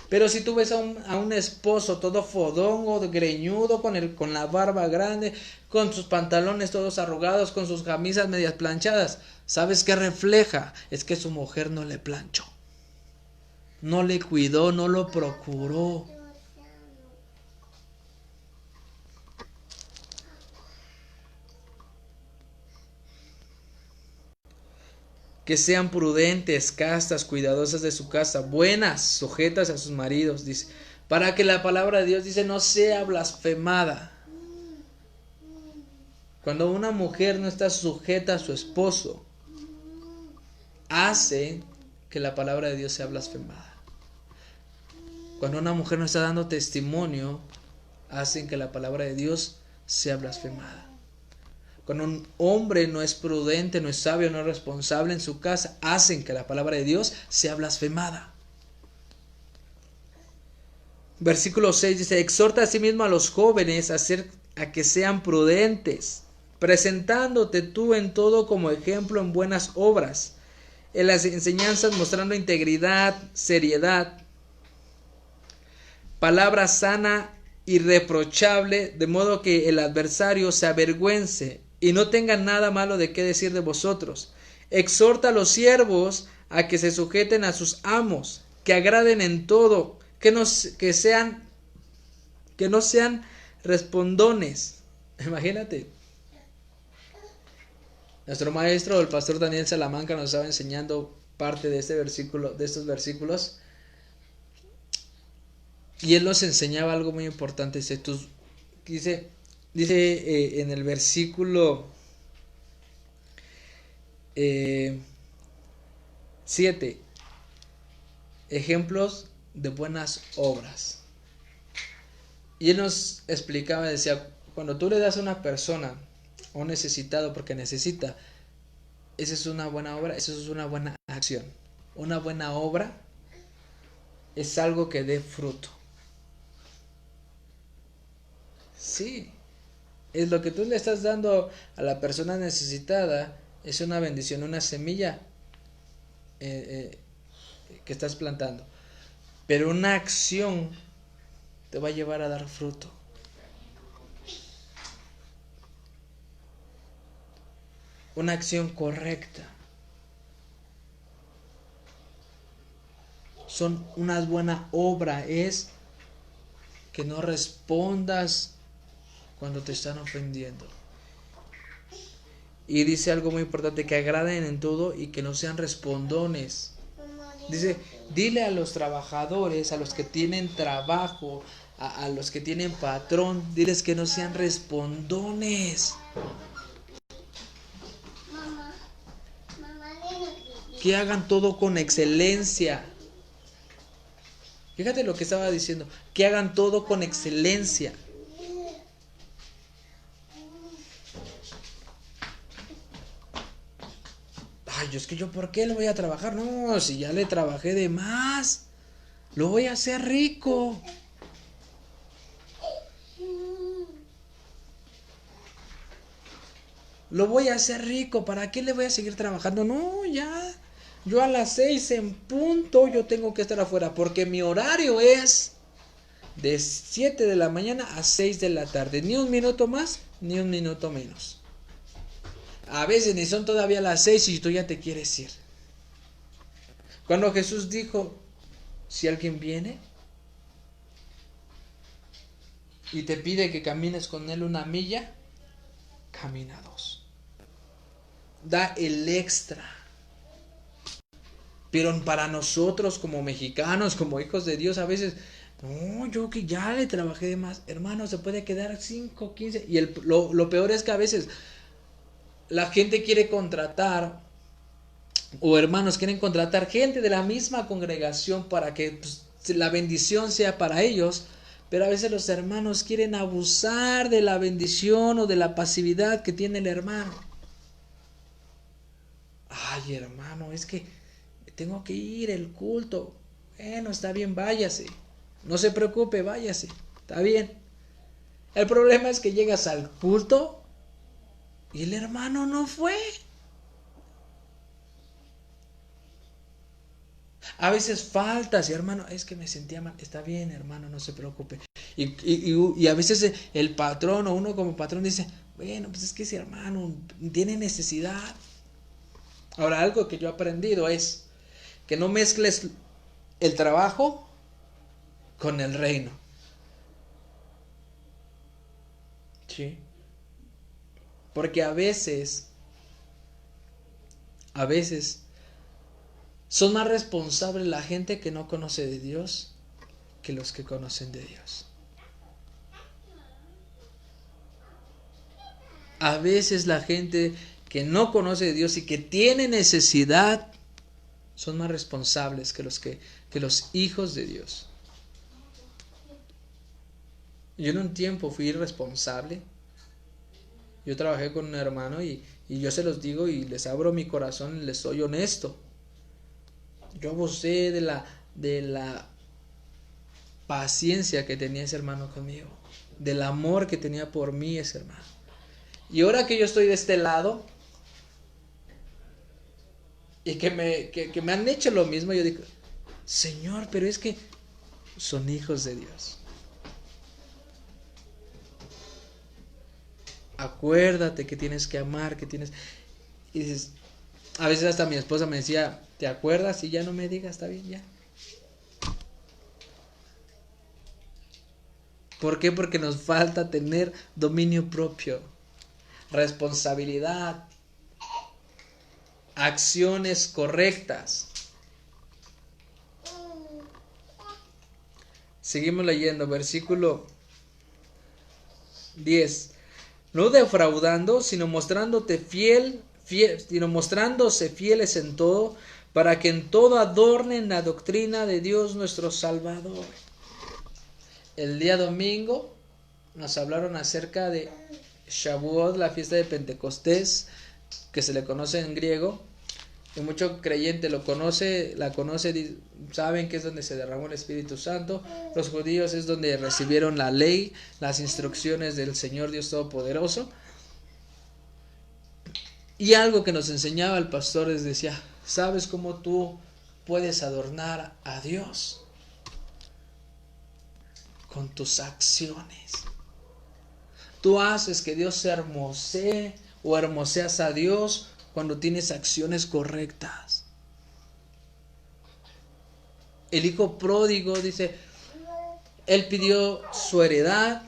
Pero si tú ves a un esposo todo fodongo, greñudo, con la barba grande, con sus pantalones todos arrugados, con sus camisas medias planchadas, ¿sabes qué refleja? Es que su mujer no le planchó, no le cuidó, no lo procuró. Que sean prudentes, castas, cuidadosas de su casa, buenas, sujetas a sus maridos, dice, para que la palabra de Dios, dice, no sea blasfemada. Cuando una mujer no está sujeta a su esposo, hace que la palabra de Dios sea blasfemada. Cuando una mujer no está dando testimonio, hacen que la palabra de Dios sea blasfemada. Cuando un hombre no es prudente, no es sabio, no es responsable en su casa, hacen que la palabra de Dios sea blasfemada. Versículo 6 dice, exhorta a sí mismo a los jóvenes a que sean prudentes, presentándote tú en todo como ejemplo en buenas obras, en las enseñanzas mostrando integridad, seriedad, palabra sana, irreprochable, de modo que el adversario se avergüence y no tenga nada malo de qué decir de vosotros. Exhorta a los siervos a que se sujeten a sus amos, que agraden en todo, que no sean respondones. Imagínate. Nuestro maestro, el pastor Daniel Salamanca, nos estaba enseñando parte de este versículo, de estos versículos. Y él nos enseñaba algo muy importante. Dice en el versículo 7, ejemplos de buenas obras. Y él nos explicaba, decía, cuando tú le das a una persona, a un necesitado porque necesita, esa es una buena obra, eso es una buena acción. Una buena obra es algo que dé fruto. Sí, es lo que tú le estás dando a la persona necesitada, es una bendición, una semilla que estás plantando. Pero una acción te va a llevar a dar fruto. Una acción correcta. Una buena obra es que no respondas cuando te están ofendiendo. Y dice algo muy importante, que agraden en todo y que no sean respondones. Dice, dile a los trabajadores, a los que tienen trabajo, a los que tienen patrón, diles que no sean respondones. que hagan todo con excelencia. Fíjate lo que estaba diciendo, que hagan todo con excelencia. Ay, es que yo, ¿por qué lo voy a trabajar? No, si ya le trabajé de más, lo voy a hacer rico. Lo voy a hacer rico, ¿para qué le voy a seguir trabajando? No, ya, yo a las 6 en punto yo tengo que estar afuera, porque mi horario es de 7 de la mañana a 6 de la tarde, ni un minuto más, ni un minuto menos. A veces ni son todavía las 6 y tú ya te quieres ir. Cuando Jesús dijo, si alguien viene y te pide que camines con él 1 milla, camina 2. Da el extra. Pero para nosotros como mexicanos, como hijos de Dios, a veces, no, yo que ya le trabajé de más, hermano, se puede quedar 5, 15. Y lo peor es que a veces la gente quiere contratar, o hermanos quieren contratar gente de la misma congregación para que pues, la bendición sea para ellos. Pero a veces los hermanos quieren abusar de la bendición o de la pasividad que tiene el hermano. Ay, hermano, es que tengo que ir el culto. Bueno, está bien, váyase. No se preocupe, váyase. Está bien. El problema es que llegas al culto y el hermano no fue. A veces faltas, y hermano, es que me sentía mal. Está bien, hermano, no se preocupe. Y a veces el patrón o uno como patrón dice, bueno, pues es que ese hermano tiene necesidad. Ahora, algo que yo he aprendido es que no mezcles el trabajo con el reino. ¿Sí? Porque a veces son más responsables la gente que no conoce de Dios que los que conocen de Dios. A veces la gente que no conoce de Dios y que tiene necesidad son más responsables que los hijos de Dios. Yo en un tiempo fui irresponsable. Yo trabajé con un hermano y yo se los digo y les abro mi corazón y les soy honesto. Yo abusé de la paciencia que tenía ese hermano conmigo, del amor que tenía por mí ese hermano. Y ahora que yo estoy de este lado y que me han hecho lo mismo, yo digo, Señor, pero es que son hijos de Dios. Acuérdate que tienes que amar, que tienes... Y dices, a veces hasta mi esposa me decía, ¿te acuerdas? Y ya no me digas, está bien, ya. ¿Por qué? Porque nos falta tener dominio propio, responsabilidad, acciones correctas. Seguimos leyendo, versículo 10. No defraudando, sino mostrándose fieles en todo, para que en todo adornen la doctrina de Dios nuestro Salvador. El día domingo nos hablaron acerca de Shavuot, la fiesta de Pentecostés, que se le conoce en griego, y mucho creyente la conoce, saben que es donde se derramó el Espíritu Santo. Los judíos es donde recibieron la ley, las instrucciones del Señor Dios Todopoderoso. Y algo que nos enseñaba el pastor les decía, ¿sabes cómo tú puedes adornar a Dios? Con tus acciones. Tú haces que Dios se hermosee o hermoseas a Dios cuando tienes acciones correctas. El hijo pródigo dice, él pidió su heredad,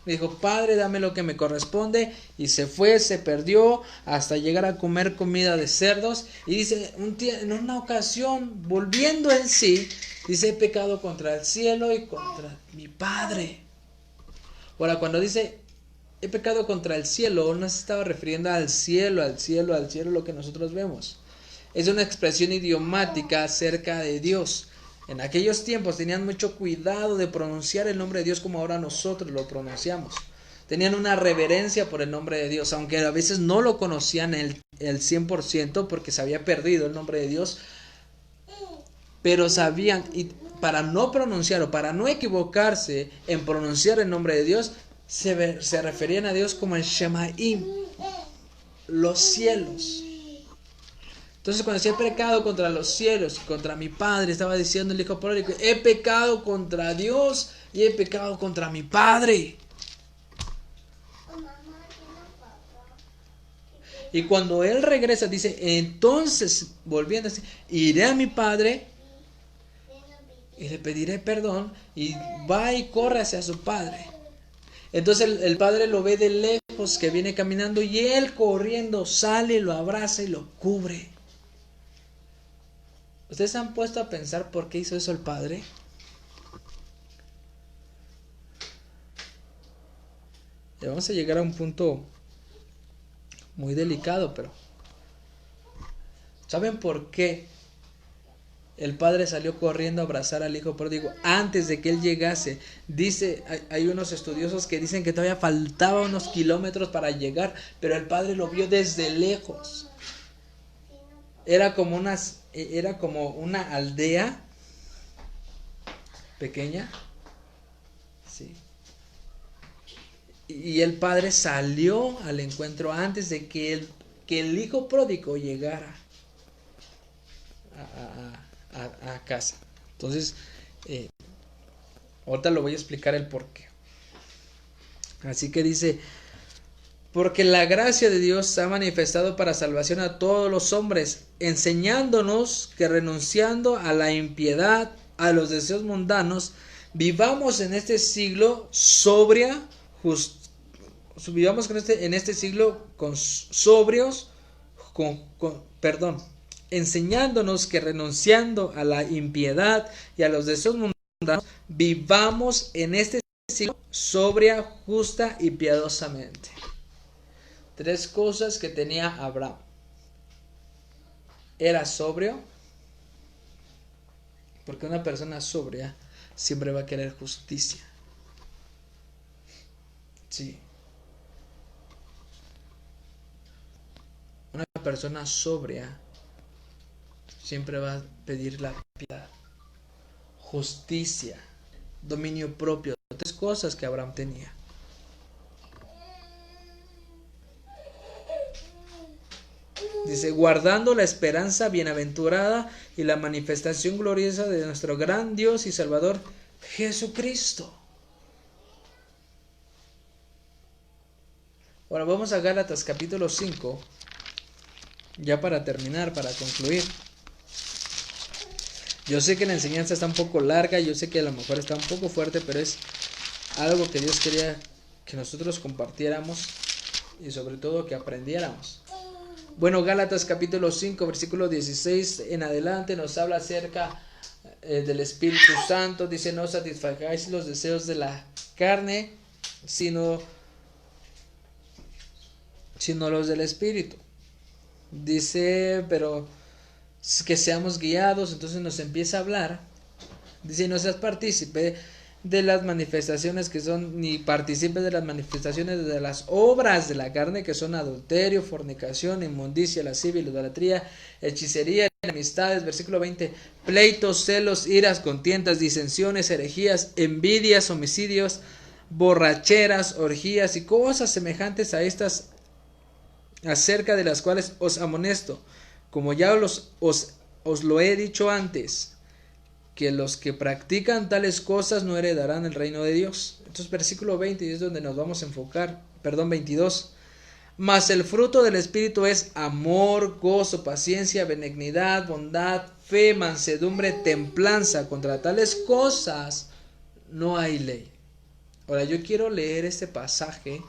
dijo, Padre, dame lo que me corresponde, y se fue, se perdió hasta llegar a comer comida de cerdos. Y dice, en una ocasión, volviendo en sí, dice, he pecado contra el cielo y contra mi Padre. Ahora, cuando dice he pecado contra el cielo, no se estaba refiriendo al cielo, lo que nosotros vemos. Es una expresión idiomática acerca de Dios. En aquellos tiempos tenían mucho cuidado de pronunciar el nombre de Dios como ahora nosotros lo pronunciamos. Tenían una reverencia por el nombre de Dios, aunque a veces no lo conocían el 100% porque se había perdido el nombre de Dios, pero sabían, y para no pronunciar o para no equivocarse en pronunciar el nombre de Dios, se referían a Dios como el Shemaim, los cielos. Entonces cuando decía he pecado contra los cielos, contra mi padre, estaba diciendo el hijo pródigo, he pecado contra Dios y he pecado contra mi padre. Y cuando él regresa, dice, entonces, volviendo a decir, iré a mi padre y le pediré perdón, y va y corre hacia su padre. Entonces el padre lo ve de lejos que viene caminando y él corriendo sale, lo abraza y lo cubre. ¿Ustedes se han puesto a pensar por qué hizo eso el padre? Y vamos a llegar a un punto muy delicado, pero ¿saben por qué el padre salió corriendo a abrazar al hijo pródigo antes de que él llegase? Dice, hay unos estudiosos que dicen que todavía faltaba unos kilómetros para llegar, pero el padre lo vio desde lejos. Era como una aldea pequeña, sí. Y el padre salió al encuentro antes de que el hijo pródigo llegara a casa. Entonces, ahorita lo voy a explicar el porqué. Así que dice, porque la gracia de Dios se ha manifestado para salvación a todos los hombres, enseñándonos que renunciando a la impiedad, a los deseos mundanos, vivamos en este siglo vivamos en este siglo con sobrios, enseñándonos que renunciando a la impiedad y a los deseos mundanos, vivamos en este siglo sobria, justa y piadosamente. 3 cosas que tenía Abraham. Era sobrio, porque una persona sobria siempre va a querer justicia. Sí. Una persona sobria siempre va a pedir la piedad, justicia, dominio propio. 3 cosas que Abraham tenía. Dice, guardando la esperanza bienaventurada y la manifestación gloriosa de nuestro gran Dios y Salvador Jesucristo. Ahora vamos a Gálatas capítulo 5, ya para terminar, para concluir. Yo sé que la enseñanza está un poco larga, yo sé que a lo mejor está un poco fuerte, pero es algo que Dios quería que nosotros compartiéramos y sobre todo que aprendiéramos. Bueno, Gálatas capítulo 5, versículo 16 en adelante nos habla acerca del Espíritu Santo. Dice, no satisfagáis los deseos de la carne, sino los del Espíritu. Dice, pero que seamos guiados. Entonces nos empieza a hablar. Dice, no seas partícipe de las manifestaciones que son, ni participes de las manifestaciones de las obras de la carne, que son adulterio, fornicación, inmundicia, lascivia, idolatría, hechicería, enemistades. Versículo 20, pleitos, celos, iras, contiendas, disensiones, herejías, envidias, homicidios, borracheras, orgías y cosas semejantes a estas, acerca de las cuales os amonesto, como ya os lo he dicho antes, que los que practican tales cosas no heredarán el reino de Dios. Entonces versículo 20 es donde nos vamos a enfocar, 22. Mas el fruto del Espíritu es amor, gozo, paciencia, benignidad, bondad, fe, mansedumbre, templanza. Contra tales cosas no hay ley. Ahora yo quiero leer este pasaje.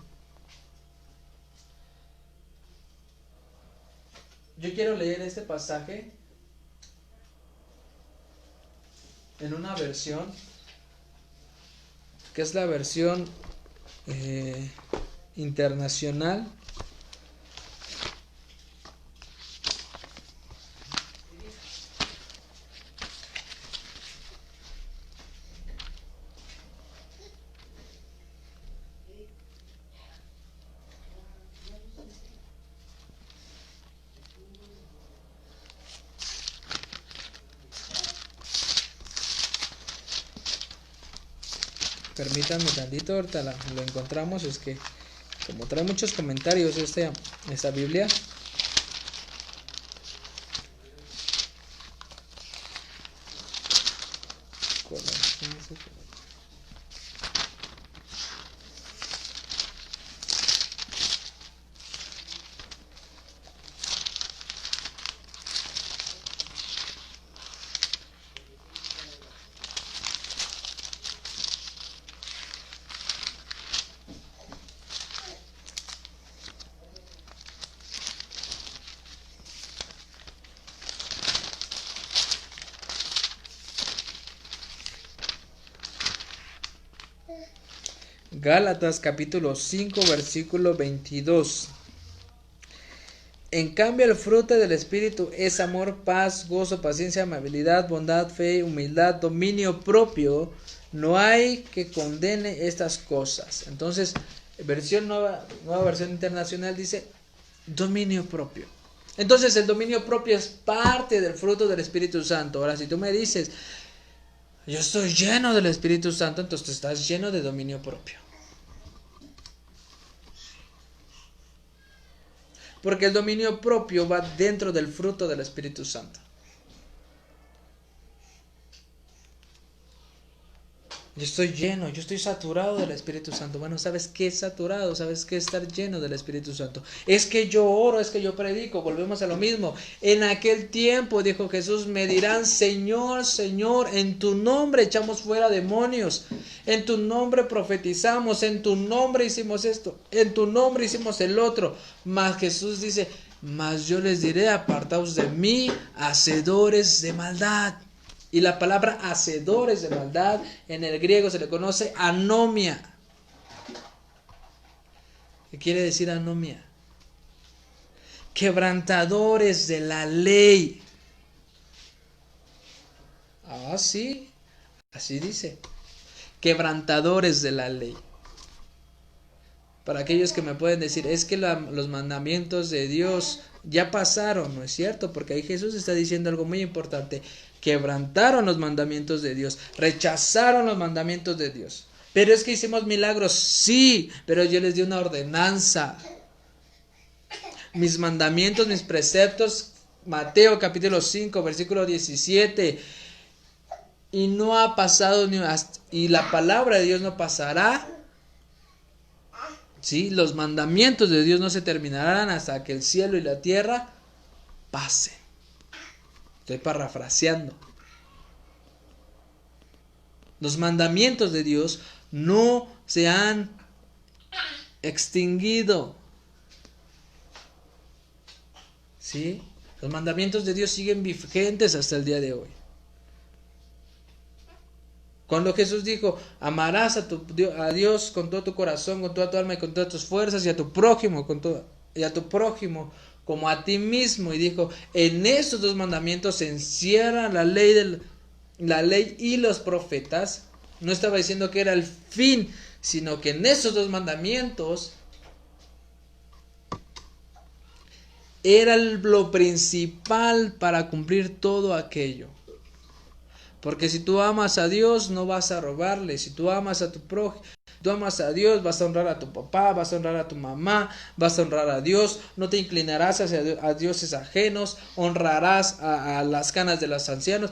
En una versión que es la versión internacional. Permítanme tantito, ahorita lo encontramos. Es que como trae muchos comentarios esta Biblia. Gálatas capítulo 5 versículo 22. En cambio el fruto del Espíritu es amor, paz, gozo, paciencia, amabilidad, bondad, fe, humildad, dominio propio. No hay que condene estas cosas. Entonces, nueva versión internacional dice dominio propio. Entonces el dominio propio es parte del fruto del Espíritu Santo. Ahora, si tú me dices, yo estoy lleno del Espíritu Santo, entonces tú estás lleno de dominio propio. Porque el dominio propio va dentro del fruto del Espíritu Santo. Yo estoy lleno, yo estoy saturado del Espíritu Santo. Bueno, ¿sabes qué es saturado? ¿Sabes qué es estar lleno del Espíritu Santo? Es que yo oro, es que yo predico, volvemos a lo mismo. En aquel tiempo, dijo Jesús, me dirán, Señor, Señor, en tu nombre echamos fuera demonios, en tu nombre profetizamos, en tu nombre hicimos esto, en tu nombre hicimos el otro. Mas Jesús dice, mas yo les diré, apartaos de mí, hacedores de maldad. Y la palabra hacedores de maldad en el griego se le conoce anomia. ¿Qué quiere decir anomia? Quebrantadores de la ley. Ah, sí, así dice. Quebrantadores de la ley. Para aquellos que me pueden decir, es que los mandamientos de Dios ya pasaron, ¿no es cierto? Porque ahí Jesús está diciendo algo muy importante. Quebrantaron los mandamientos de Dios, rechazaron los mandamientos de Dios. Pero es que hicimos milagros, sí, pero yo les di una ordenanza. Mis mandamientos, mis preceptos, Mateo capítulo 5, versículo 17. Y no ha pasado y la palabra de Dios no pasará. Sí, los mandamientos de Dios no se terminarán hasta que el cielo y la tierra pasen. Estoy parafraseando. Los mandamientos de Dios no se han extinguido. ¿Sí? Los mandamientos de Dios siguen vigentes hasta el día de hoy. Cuando Jesús dijo, amarás a Dios con todo tu corazón, con toda tu alma y con todas tus fuerzas, y a tu prójimo como a ti mismo, y dijo, en estos dos mandamientos se encierra la ley y los profetas. No estaba diciendo que era el fin, sino que en esos dos mandamientos era lo principal para cumplir todo aquello. Porque si tú amas a Dios, no vas a robarle. Si tú amas a tu prójimo, tú amas a Dios, vas a honrar a tu papá, vas a honrar a tu mamá, vas a honrar a Dios, no te inclinarás a dioses ajenos, honrarás a las canas de los ancianos.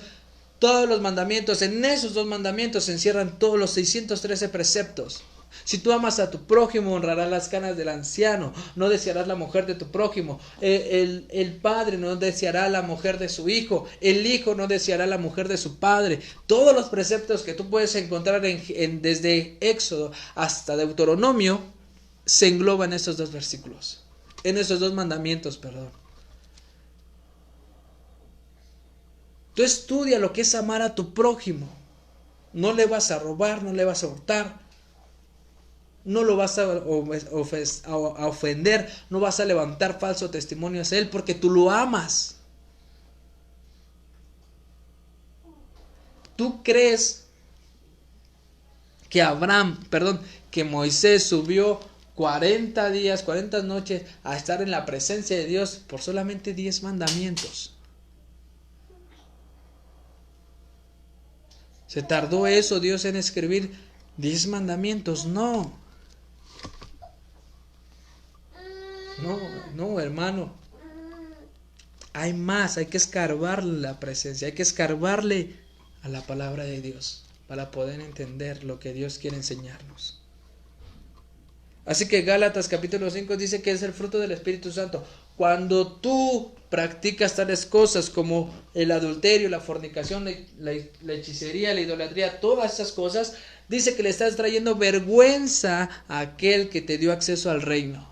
Todos los mandamientos, en esos dos mandamientos se encierran todos los 613 preceptos. Si tú amas a tu prójimo, honrarás las canas del anciano, no desearás la mujer de tu prójimo, el padre no deseará la mujer de su hijo, el hijo no deseará la mujer de su padre. Todos los preceptos que tú puedes encontrar desde Éxodo hasta Deuteronomio se engloban en esos dos versículos, en esos dos mandamientos, perdón. Tú estudia lo que es amar a tu prójimo. No le vas a robar, no le vas a hurtar. No lo vas a ofender, no vas a levantar falso testimonio hacia él porque tú lo amas. ¿Tú crees que Moisés subió 40 días, 40 noches a estar en la presencia de Dios por solamente 10 mandamientos? ¿Se tardó eso Dios en escribir 10 mandamientos, no. No, hermano. Hay más, hay que escarbarle la presencia, hay que escarbarle a la palabra de Dios para poder entender lo que Dios quiere enseñarnos. Así que Gálatas capítulo 5 dice que es el fruto del Espíritu Santo. Cuando tú practicas tales cosas como el adulterio, la fornicación, la hechicería, la idolatría, todas esas cosas, dice que le estás trayendo vergüenza a aquel que te dio acceso al reino.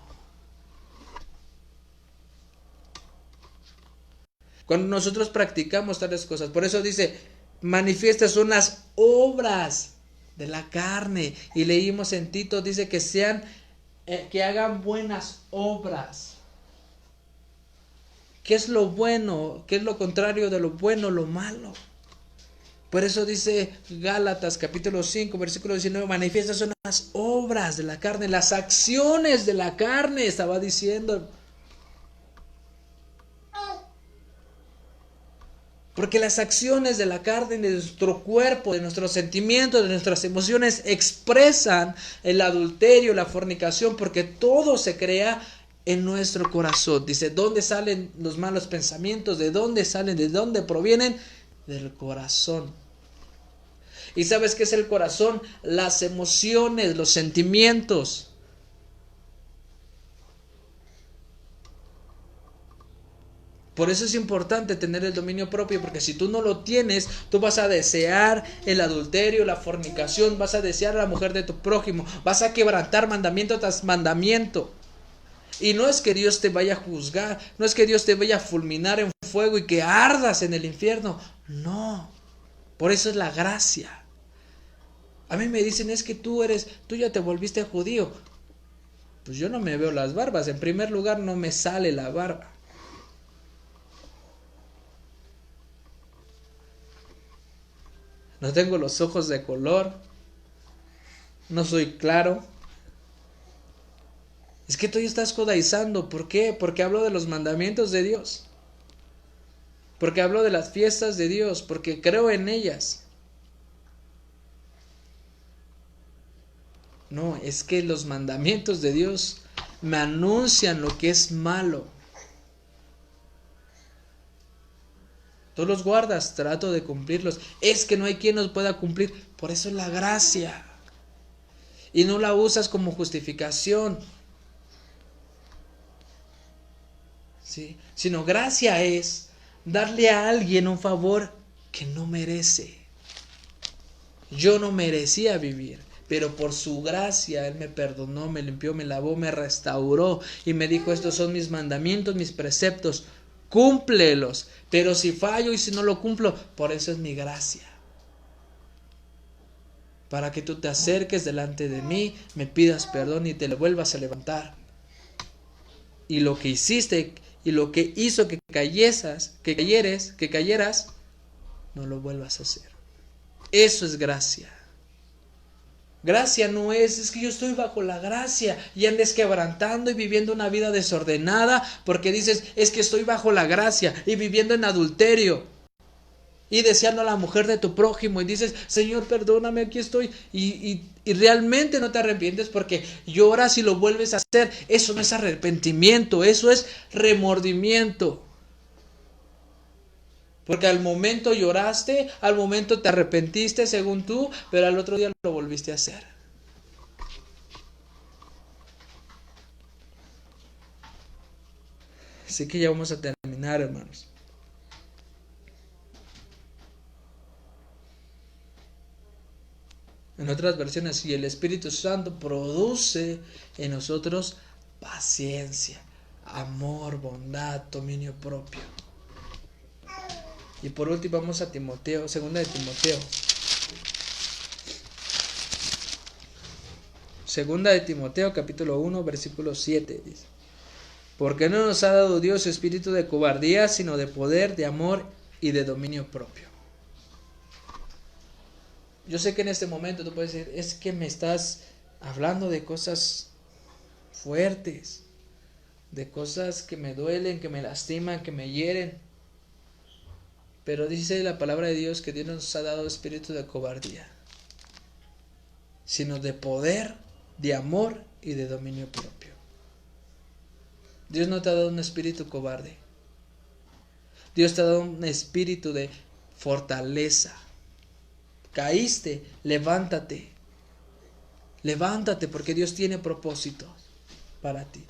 Cuando nosotros practicamos tales cosas, por eso dice, manifiestas son las obras de la carne. Y leímos en Tito, dice que hagan buenas obras. ¿Qué es lo bueno? ¿Qué es lo contrario de lo bueno? Lo malo. Por eso dice Gálatas capítulo 5 versículo 19, manifiestas son las obras de la carne, las acciones de la carne, estaba diciendo. Porque las acciones de la carne, de nuestro cuerpo, de nuestros sentimientos, de nuestras emociones expresan el adulterio, la fornicación, porque todo se crea en nuestro corazón. Dice, ¿dónde salen los malos pensamientos? ¿De dónde salen? ¿De dónde provienen? Del corazón. ¿Y sabes qué es el corazón? Las emociones, los sentimientos. Por eso es importante tener el dominio propio, porque si tú no lo tienes, tú vas a desear el adulterio, la fornicación, vas a desear a la mujer de tu prójimo, vas a quebrantar mandamiento tras mandamiento. Y no es que Dios te vaya a juzgar, no es que Dios te vaya a fulminar en fuego y que ardas en el infierno, no. Por eso es la gracia. A mí me dicen, es que tú ya te volviste judío. Pues yo no me veo las barbas, en primer lugar no me sale la barba. No tengo los ojos de color. No soy claro. Es que tú ya estás judaizando. ¿Por qué? Porque hablo de los mandamientos de Dios. Porque hablo de las fiestas de Dios. Porque creo en ellas. No, es que los mandamientos de Dios me anuncian lo que es malo. Tú los guardas, trato de cumplirlos. Es que no hay quien los pueda cumplir. Por eso es la gracia. Y no la usas como justificación. ¿Sí? Sino gracia es darle a alguien un favor que no merece. Yo no merecía vivir, pero por su gracia Él me perdonó, me limpió, me lavó, me restauró y me dijo, estos son mis mandamientos, mis preceptos. Cúmplelos, pero si fallo y si no lo cumplo, por eso es mi gracia. Para que tú te acerques delante de mí, me pidas perdón y te lo vuelvas a levantar. Y lo que hiciste y lo que hizo que cayeras, no lo vuelvas a hacer. Eso es gracia. Gracia no es que yo estoy bajo la gracia y andes quebrantando y viviendo una vida desordenada porque dices, es que estoy bajo la gracia y viviendo en adulterio y deseando a la mujer de tu prójimo y dices, Señor, perdóname, aquí estoy y realmente no te arrepientes porque lloras y lo vuelves a hacer. Eso no es arrepentimiento, eso es remordimiento. Porque al momento lloraste, al momento te arrepentiste según tú, pero al otro día lo volviste a hacer. Así que ya vamos a terminar, hermanos. En otras versiones, y el Espíritu Santo produce en nosotros paciencia, amor, bondad, dominio propio. Y por último vamos a Timoteo, segunda de Timoteo. Segunda de Timoteo, capítulo 1, versículo 7, dice. Porque no nos ha dado Dios espíritu de cobardía, sino de poder, de amor y de dominio propio. Yo sé que en este momento tú puedes decir, es que me estás hablando de cosas fuertes, de cosas que me duelen, que me lastiman, que me hieren. Pero dice la palabra de Dios que Dios nos ha dado espíritu de cobardía, sino de poder, de amor y de dominio propio. Dios no te ha dado un espíritu cobarde. Dios te ha dado un espíritu de fortaleza. Caíste, levántate. Levántate porque Dios tiene propósitos para ti.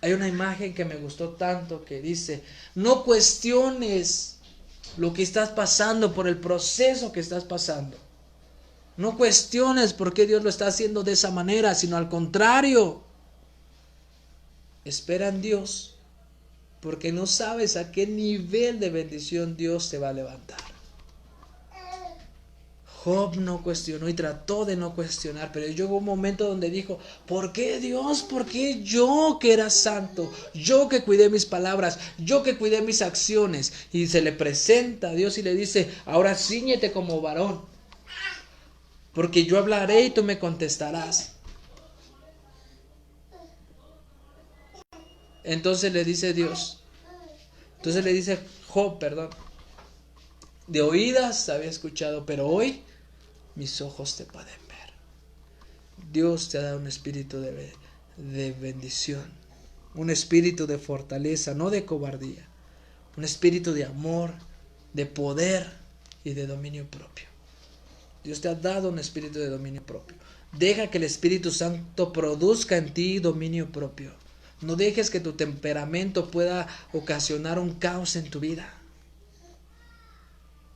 Hay una imagen que me gustó tanto que dice: no cuestiones lo que estás pasando por el proceso que estás pasando. No cuestiones por qué Dios lo está haciendo de esa manera, sino al contrario. Espera en Dios, porque no sabes a qué nivel de bendición Dios te va a levantar. Job no cuestionó y trató de no cuestionar, pero llegó un momento donde dijo: ¿por qué Dios? ¿Por qué yo que era santo? Yo que cuidé mis palabras, yo que cuidé mis acciones. Y se le presenta a Dios y le dice: ahora cíñete como varón, porque yo hablaré y tú me contestarás. Entonces le dice Job, de oídas había escuchado, pero hoy mis ojos te pueden ver. Dios te ha dado un espíritu de bendición, un espíritu de fortaleza, no de cobardía, un espíritu de amor, de poder y de dominio propio. Dios te ha dado un espíritu de dominio propio. Deja que el Espíritu Santo produzca en ti dominio propio. No dejes que tu temperamento pueda ocasionar un caos en tu vida,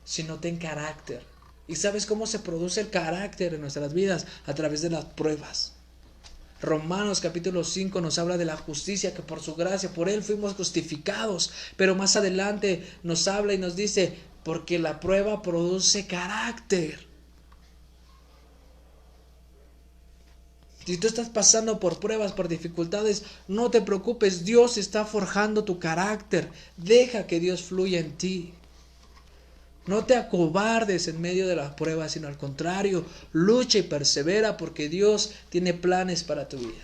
sino ten carácter. ¿Y sabes cómo se produce el carácter en nuestras vidas? A través de las pruebas. Romanos capítulo 5 nos habla de la justicia, que por su gracia, por Él fuimos justificados. Pero más adelante nos habla y nos dice: porque la prueba produce carácter. Si tú estás pasando por pruebas, por dificultades, no te preocupes, Dios está forjando tu carácter. Deja que Dios fluya en ti. No te acobardes en medio de las pruebas, sino al contrario, lucha y persevera, porque Dios tiene planes para tu vida.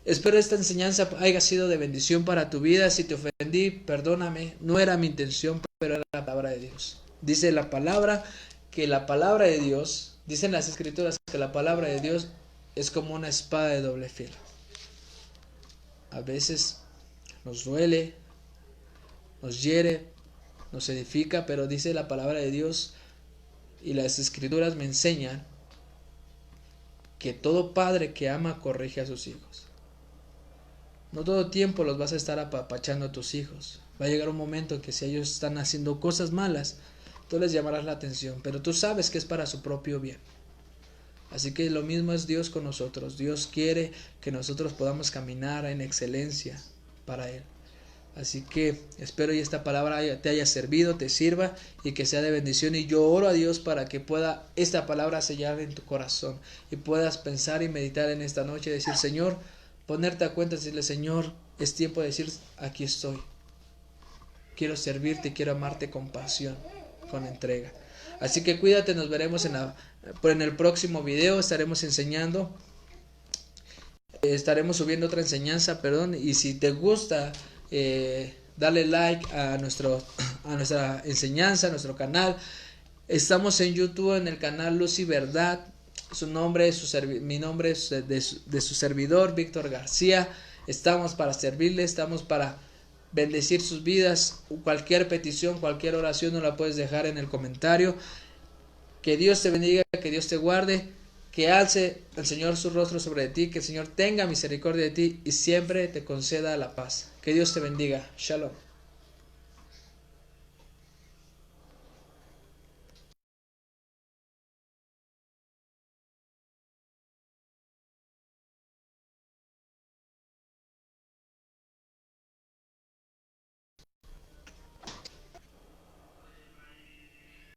Espero esta enseñanza haya sido de bendición para tu vida. Si te ofendí, perdóname, no era mi intención, pero era la palabra de Dios. Dice la palabra que la palabra de Dios, dicen las escrituras que la palabra de Dios es como una espada de doble filo. A veces nos duele, nos hiere, nos edifica, pero dice la palabra de Dios y las escrituras me enseñan que todo padre que ama corrige a sus hijos. No todo tiempo los vas a estar apapachando a tus hijos. Va a llegar un momento en que si ellos están haciendo cosas malas, tú les llamarás la atención, pero tú sabes que es para su propio bien. Así que lo mismo es Dios con nosotros. Dios quiere que nosotros podamos caminar en excelencia para Él. Así que espero y esta palabra te haya servido, te sirva y que sea de bendición. Y yo oro a Dios para que pueda esta palabra sellar en tu corazón y puedas pensar y meditar en esta noche y decir: Señor, ponerte a cuenta y decirle: Señor, es tiempo de decir: aquí estoy. Quiero servirte, quiero amarte con pasión, con entrega. Así que cuídate, nos veremos en el próximo video. Estaremos enseñando, estaremos subiendo otra enseñanza, y si te gusta, dale like a nuestra enseñanza, a nuestro canal. Estamos en YouTube en el canal Luz y Verdad. Mi nombre es de su servidor, Víctor García. Estamos para servirle, estamos para bendecir sus vidas. Cualquier petición, cualquier oración nos la puedes dejar en el comentario. Que Dios te bendiga, que Dios te guarde, que alce el Señor su rostro sobre ti, que el Señor tenga misericordia de ti y siempre te conceda la paz. Que Dios te bendiga. Shalom.